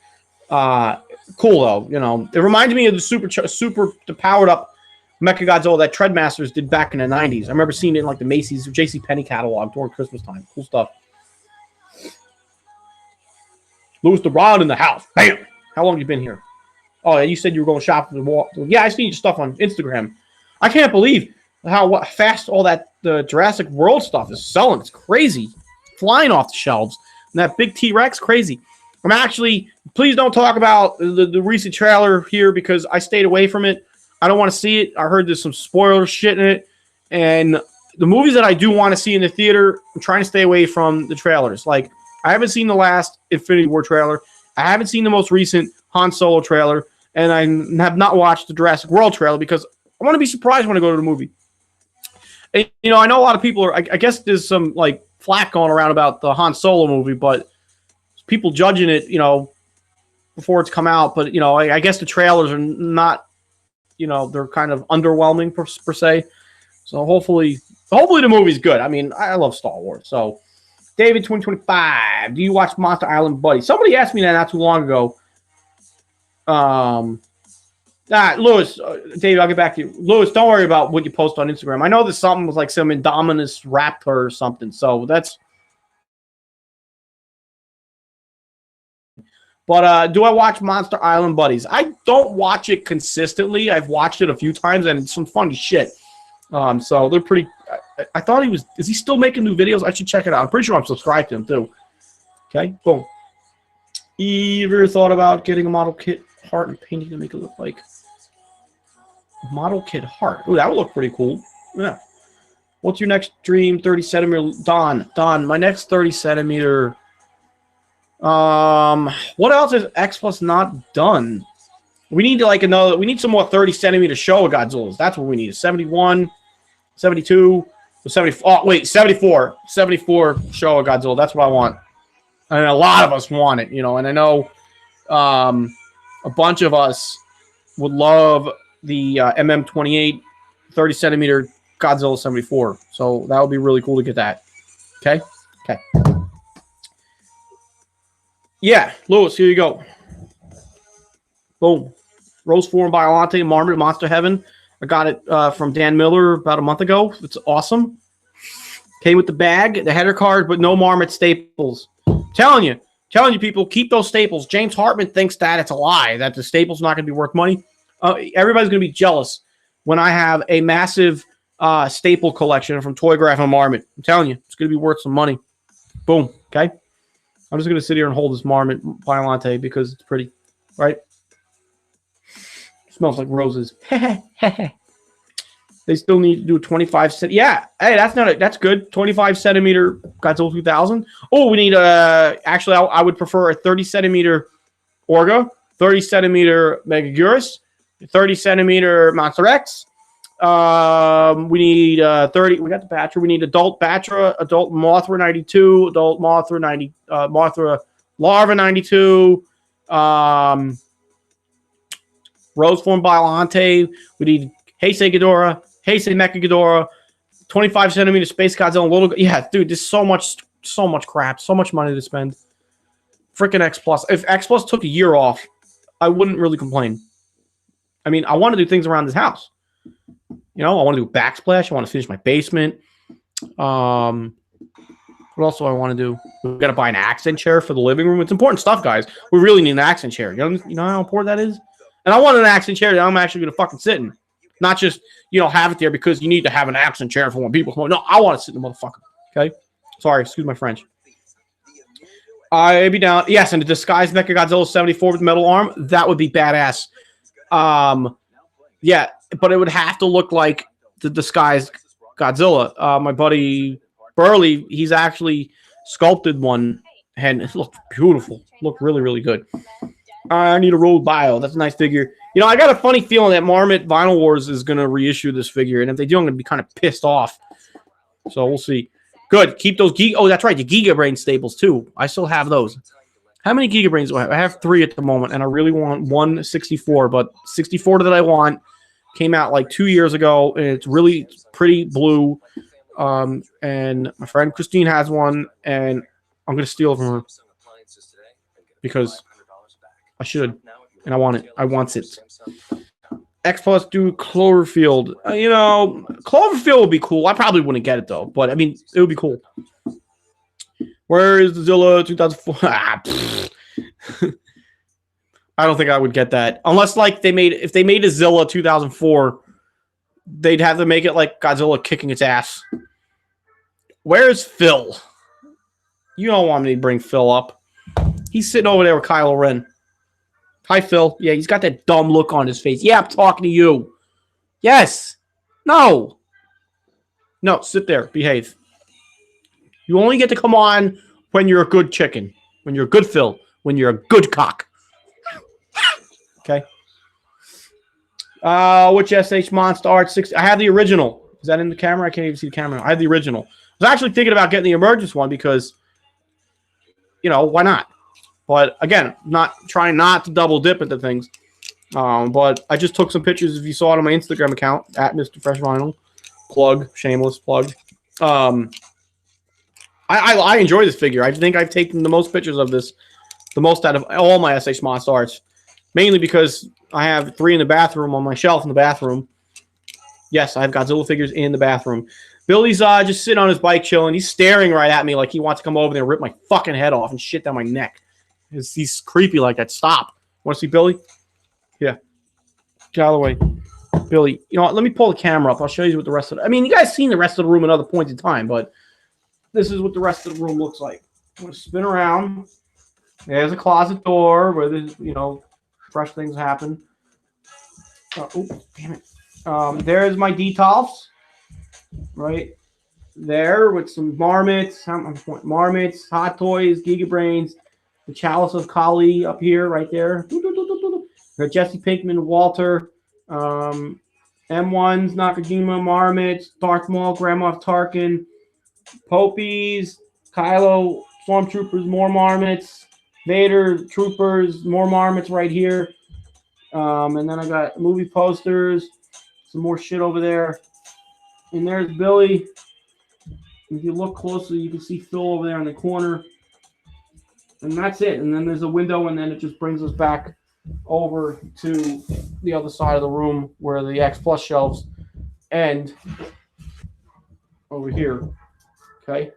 Cool though. You know, it reminds me of the powered up Mechagodzilla that Treadmasters did back in the 90s. I remember seeing it in like the Macy's or JCPenney catalog during Christmas time. Cool stuff. Louis the Rod in the house. Bam! How long have you been here? Oh, you said you were going shopping the wall. Yeah, I seen your stuff on Instagram. I can't believe how fast all the Jurassic World stuff is selling. It's crazy. Flying off the shelves. And that big T-Rex, crazy. I'm actually, please don't talk about the recent trailer here because I stayed away from it. I don't want to see it. I heard there's some spoiler shit in it. And the movies that I do want to see in the theater, I'm trying to stay away from the trailers. Like, I haven't seen the last Infinity War trailer. I haven't seen the most recent Han Solo trailer. And I have not watched the Jurassic World trailer because I want to be surprised when I go to the movie. And, you know, I know a lot of people are, I guess there's some, like, flack going around about the Han Solo movie, but people judging it, you know, before it's come out. But, you know, I guess the trailers are not, you know, they're kind of underwhelming per se. So hopefully the movie's good. I mean, I love Star Wars, so... David 2025. Do you watch Monster Island Buddy? Somebody asked me that not too long ago. Lewis, David, I'll get back to you. Lewis, don't worry about what you post on Instagram. I know there's something with like some Indominus Raptor or something. So that's. But do I watch Monster Island Buddies? I don't watch it consistently. I've watched it a few times and it's some funny shit. So they're pretty. I thought he was. Is he still making new videos? I should check it out. I'm pretty sure I'm subscribed to him too. Okay, boom. Ever thought about getting a model kit heart and painting to make it look like a model kit heart? Oh, that would look pretty cool. Yeah. What's your next dream? 30 centimeter. Don. My next 30 centimeter. What else is X Plus not done? We need to we need some more 30 centimeter Showa Godzillas. That's what we need. 71, 72, 70. Oh, wait, 74. 74 Showa Godzilla. That's what I want. And a lot of us want it, you know. And I know a bunch of us would love the MM28 30 centimeter Godzilla 74. So that would be really cool to get that. Okay? Okay. Yeah, Lewis, here you go. Boom. Rose Form Biolante, Marmot, Monster Heaven. I got it from Dan Miller about a month ago. It's awesome. Came with the bag, the header card, but no Marmot staples. Telling you people, keep those staples. James Hartman thinks that it's a lie, that the staples not going to be worth money. Everybody's going to be jealous when I have a massive staple collection from Toygraph and Marmot. I'm telling you, it's going to be worth some money. Boom. Okay? I'm just going to sit here and hold this Marmot Biolante because it's pretty, right? Smells like roses. They still need to do 25 cent. Yeah, hey, that's good. 25 centimeter Godzilla 2000. Oh, we need actually I would prefer a 30 centimeter Orga, 30 centimeter Megaguirus, 30 centimeter Monster X. We need 30. We got the Batra. We need adult Batra, adult Mothra 92, adult Mothra 90, Mothra Larva 92. Rose form Biollante. We need Heisei Ghidorah, Heisei Mecha Ghidorah, 25 centimeter Space Godzilla. Little, yeah, dude, there's so much crap, so much money to spend. Freaking X Plus. If X Plus took a year off, I wouldn't really complain. I mean, I want to do things around this house. You know, I want to do backsplash. I want to finish my basement. What else do I want to do? We've got to buy an accent chair for the living room. It's important stuff, guys. We really need an accent chair. You know how important that is? And I want an accent chair that I'm actually going to fucking sit in. Not just, have it there because you need to have an accent chair for when people come. No, I want to sit in the motherfucker. Okay? Sorry, excuse my French. I'd be down. Yes, and a disguised Mechagodzilla 74 with metal arm. That would be badass. Yeah, but it would have to look like the disguised Godzilla. My buddy Burley, he's actually sculpted one, and it looked beautiful. Looked really, really good. I need a Road Bio. That's a nice figure. I got a funny feeling that Marmot Vinyl Wars is going to reissue this figure, and if they do, I'm going to be kind of pissed off. So we'll see. Good. Keep those Oh, that's right. The Giga Brain staples, too. I still have those. How many Giga Brains do I have? I have 3 at the moment, and I really want one 64, but 64 that I want came out like 2 years ago, and it's really pretty blue. And my friend Christine has one, and I'm going to steal it from her because I should, and I want it. I want it. X Plus do Cloverfield. Cloverfield would be cool. I probably wouldn't get it, though, but, I mean, it would be cool. Where is the Zilla 2004? I don't think I would get that. Unless, if they made a Zilla 2004, they'd have to make it like Godzilla kicking its ass. Where's Phil? You don't want me to bring Phil up. He's sitting over there with Kylo Ren. Hi, Phil. Yeah, he's got that dumb look on his face. Yeah, I'm talking to you. Yes. No. No, sit there. Behave. You only get to come on when you're a good chicken. When you're a good Phil. When you're a good cock. Okay. Which SH Monster Art 6? I have the original. Is that in the camera? I can't even see the camera. I have the original. I was actually thinking about getting the Emergence one because, why not? But again, trying not to double dip into things. But I just took some pictures. If you saw it on my Instagram account at Mr. Fresh Vinyl, plug, shameless plug. I enjoy this figure. I think I've taken the most pictures of this, the most out of all my SH Monster Arts, mainly because I have 3 in the bathroom on my shelf in the bathroom. Yes, I have Godzilla figures in the bathroom. Billy's just sitting on his bike chilling. He's staring right at me like he wants to come over there and rip my fucking head off and shit down my neck. He's creepy like that. Stop. Want to see Billy? Yeah. Get out of the way. Billy, what? Let me pull the camera up. I'll show you what the rest of I mean, you guys seen the rest of the room at other points in time, but this is what the rest of the room looks like. I'm going to spin around. There's a closet door where there's, fresh things happen. Oh, damn it. There's my Detolfs. Right there with some Marmots. Marmots, Hot Toys, Giga Brains. The Chalice of Kali up here, right there. Jesse Pinkman, Walter, M1s, Nakajima, Marmots, Darth Maul, Grand Moff Tarkin, Popies, Kylo, Stormtroopers, more Marmots, Vader, Troopers, more Marmots right here. And then I got movie posters, some more shit over there. And there's Billy. If you look closely, you can see Phil over there in the corner. And that's it. And then there's a window, and then it just brings us back over to the other side of the room where the X Plus shelves end over here. Okay?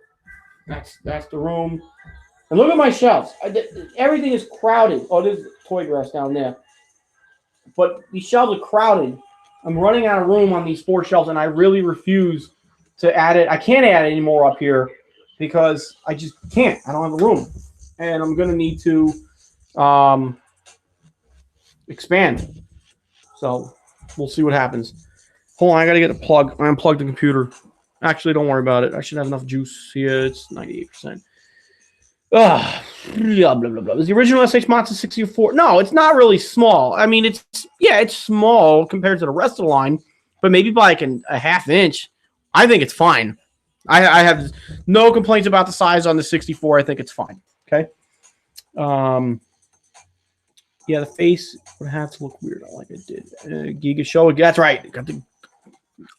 That's the room. And look at my shelves. Everything is crowded. Oh, there's toy grass down there. But these shelves are crowded. I'm running out of room on these 4 shelves, and I really refuse to add it. I can't add any more up here because I just can't. I don't have the room. And I'm going to need to expand. So we'll see what happens. Hold on, I gotta get a plug. I unplugged the computer. Actually, don't worry about it. I should have enough juice here. It's 98%. Ugh. Blah, blah, blah, blah. Is the original SH Monster 64? No, it's not really small. I mean, it's small compared to the rest of the line, but maybe by like a half inch. I think it's fine. I have no complaints about the size on the 64. I think it's fine. Okay. Yeah, the face would have to look weird, like it did. Giga Show. That's right.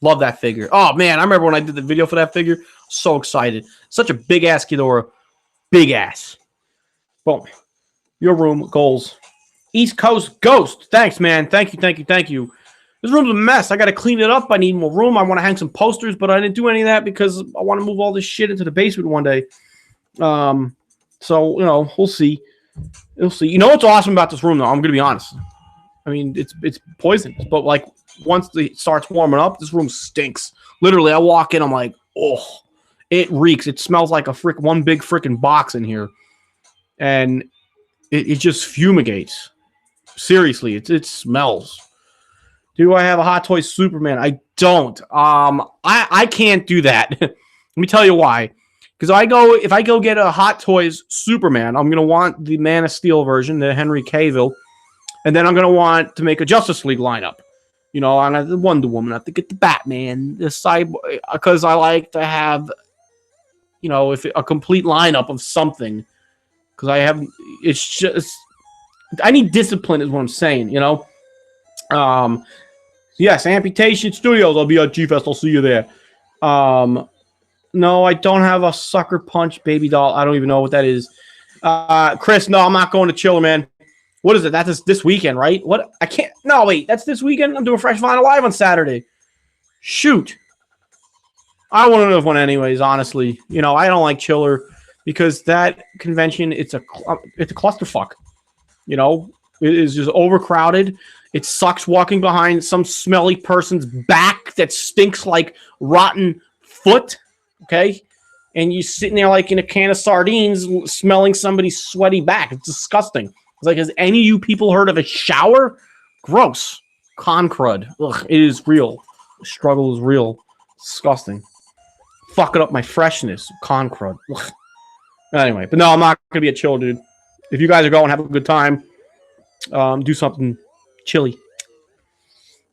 Love that figure. Oh man, I remember when I did the video for that figure. So excited. Such a big ass Ghidorah. Big ass. Boom. Your room goals. East Coast Ghost. Thanks, man. Thank you. This room's a mess. I got to clean it up. I need more room. I want to hang some posters, but I didn't do any of that because I want to move all this shit into the basement one day. So, we'll see. We'll see. You know what's awesome about this room, though? I'm going to be honest. I mean, it's poisonous, but like once it starts warming up, this room stinks. Literally, I walk in, I'm like, oh, it reeks. It smells like one big freaking box in here. And it just fumigates. Seriously, it smells. Do I have a Hot Toys Superman? I don't. I can't do that. Let me tell you why. Because if I go get a Hot Toys Superman, I'm gonna want the Man of Steel version, the Henry Cavill, and then I'm gonna want to make a Justice League lineup. I'm gonna the Wonder Woman. I have to get the Batman, the Cyborg, because I like to have, a complete lineup of something. Because it's just, I need discipline, is what I'm saying. Yes, Amputation Studios. I'll be at G-Fest. I'll see you there. No, I don't have a Sucker Punch baby doll. I don't even know what that is. Chris, no, I'm not going to Chiller, man. What is it? That's this weekend, right? What? I can't. No, wait. That's this weekend? I'm doing Fresh Vinyl Live on Saturday. Shoot. I want to know one anyways, honestly. I don't like Chiller because that convention, it's a clusterfuck. It is just overcrowded. It sucks walking behind some smelly person's back that stinks like rotten foot. Okay? And you're sitting there like in a can of sardines smelling somebody's sweaty back. It's disgusting. It's like, has any of you people heard of a shower? Gross. Con crud. Ugh, it is real. The struggle is real. Disgusting. Fucking up my freshness. Con crud. Ugh. Anyway, but no, I'm not going to be a chill, dude. If you guys are going, have a good time. Do something chilly.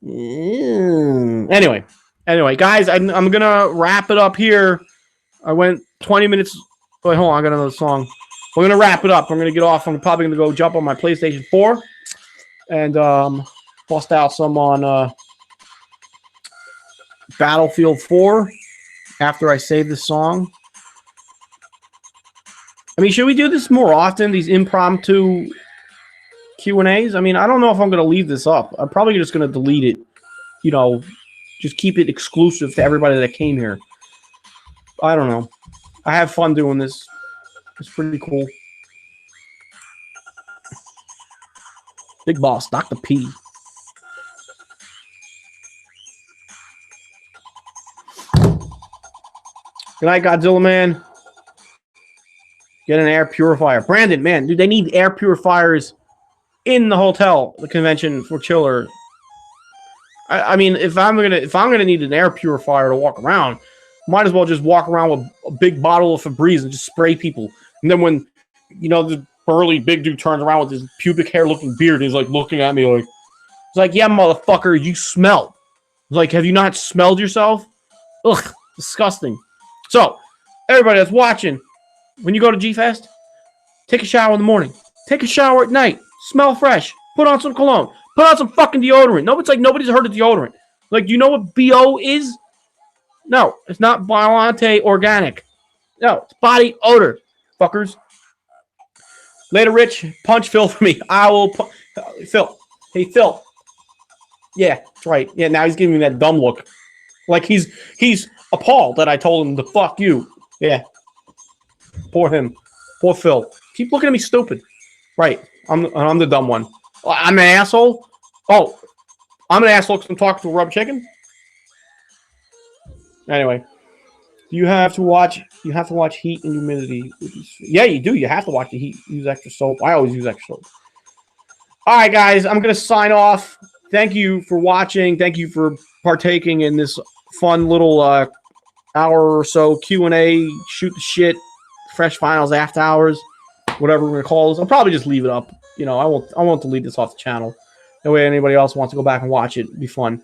Anyway, guys, I'm gonna wrap it up here. I went 20 minutes. Wait, hold on, I got another song. We're gonna wrap it up. I'm gonna get off. I'm probably gonna go jump on my PlayStation 4 and bust out some on Battlefield 4 after I save this song. I mean, should we do this more often? These impromptu Q&As? I mean, I don't know if I'm going to leave this up. I'm probably just going to delete it. Just keep it exclusive to everybody that came here. I don't know. I have fun doing this. It's pretty cool. Big Boss, Dr. P. Good night, Godzilla Man. Get an air purifier. Brandon, man, dude, they need air purifiers in the hotel, the convention for Chiller. I mean, if I'm gonna need an air purifier to walk around, might as well just walk around with a big bottle of Febreze and just spray people. And then when the burly big dude turns around with his pubic hair looking beard, he's like looking at me like, it's like, yeah, motherfucker, you smell. It's like, have you not smelled yourself? Ugh, disgusting. So, everybody that's watching, when you go to G-Fest, take a shower in the morning. Take a shower at night. Smell fresh. Put on some cologne. Put on some fucking deodorant. Nobody's heard of deodorant. Like, do you know what BO is? No, it's not Biolante Organic. No, it's body odor, fuckers. Later, Rich. Punch Phil for me. I will Phil. Hey, Phil. Yeah, that's right. Yeah, now he's giving me that dumb look. Like he's appalled that I told him to fuck you. Yeah. Poor him. Poor Phil. Keep looking at me stupid. Right. I'm the dumb one. I'm an asshole? Oh. I'm an asshole because I'm talking to a rubber chicken? Anyway. You have to watch heat and humidity. Yeah, you do. You have to watch the heat. Use extra soap. I always use extra soap. All right, guys. I'm going to sign off. thank you for watching. Thank you for partaking in this fun little hour or so Q&A, shoot the shit, fresh finals after hours, whatever we're gonna call this. I'll probably just leave it up. You know, I won't delete this off the channel. That way anybody else wants to go back and watch it, it'd be fun.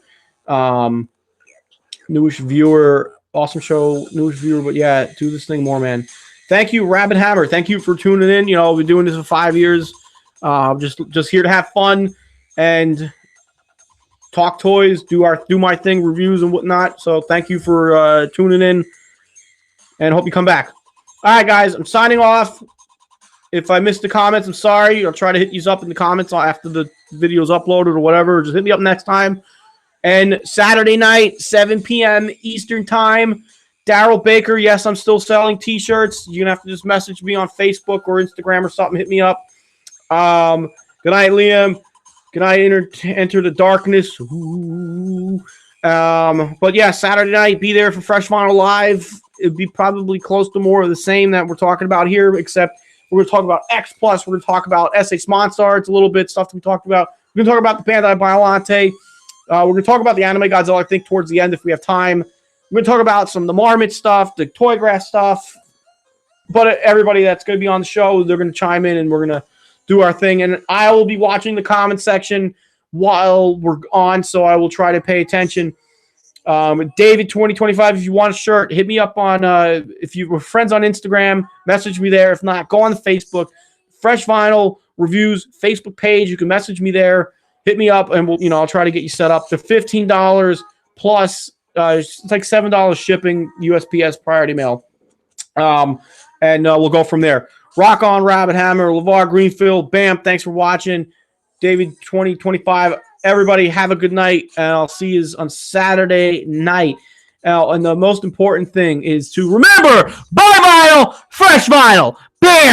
Newish viewer, awesome show, newish viewer, but yeah, do this thing more, man. Thank you, Rabbit Hammer. Thank you for tuning in. You know, we've been doing this for 5 years. Just here to have fun and talk toys, do my thing, reviews and whatnot. So thank you for tuning in, and hope you come back. All right, guys, I'm signing off. If I missed the comments, I'm sorry. I'll try to hit these up in the comments after the video's uploaded or whatever. Just hit me up next time. And Saturday night, 7 p.m. Eastern time, Daryl Baker. Yes, I'm still selling T-shirts. You're gonna have to just message me on Facebook or Instagram or something. Hit me up. Good night, Liam. Good night, enter the darkness. Ooh. But yeah, Saturday night, be there for Fresh Vinyl Live. It'd be probably close to more of the same that we're talking about here, except we're going to talk about X Plus. We're going to talk about SA Smonstar. It's a little bit stuff that we talked about. We're going to talk about the Bandai Biollante. We're going to talk about the Anime Godzilla, I think, towards the end if we have time. We're going to talk about some of the Marmot stuff, the Toy Grass stuff. But everybody that's going to be on the show, they're going to chime in, and we're going to do our thing. And I will be watching the comment section while we're on, so I will try to pay attention. David 2025, if you want a shirt, hit me up on if you were friends on Instagram, message me there. If not, go on the Facebook, Fresh Vinyl Reviews Facebook page. You can message me there, hit me up, and I'll try to get you set up. To $15 plus it's like $7 shipping, USPS priority mail. And we'll go from there. Rock on, Rabbit Hammer, LeVar Greenfield, bam, thanks for watching. David 2025, everybody have a good night, and I'll see you on Saturday night. And the most important thing is to remember, buy vinyl, fresh vinyl, bam!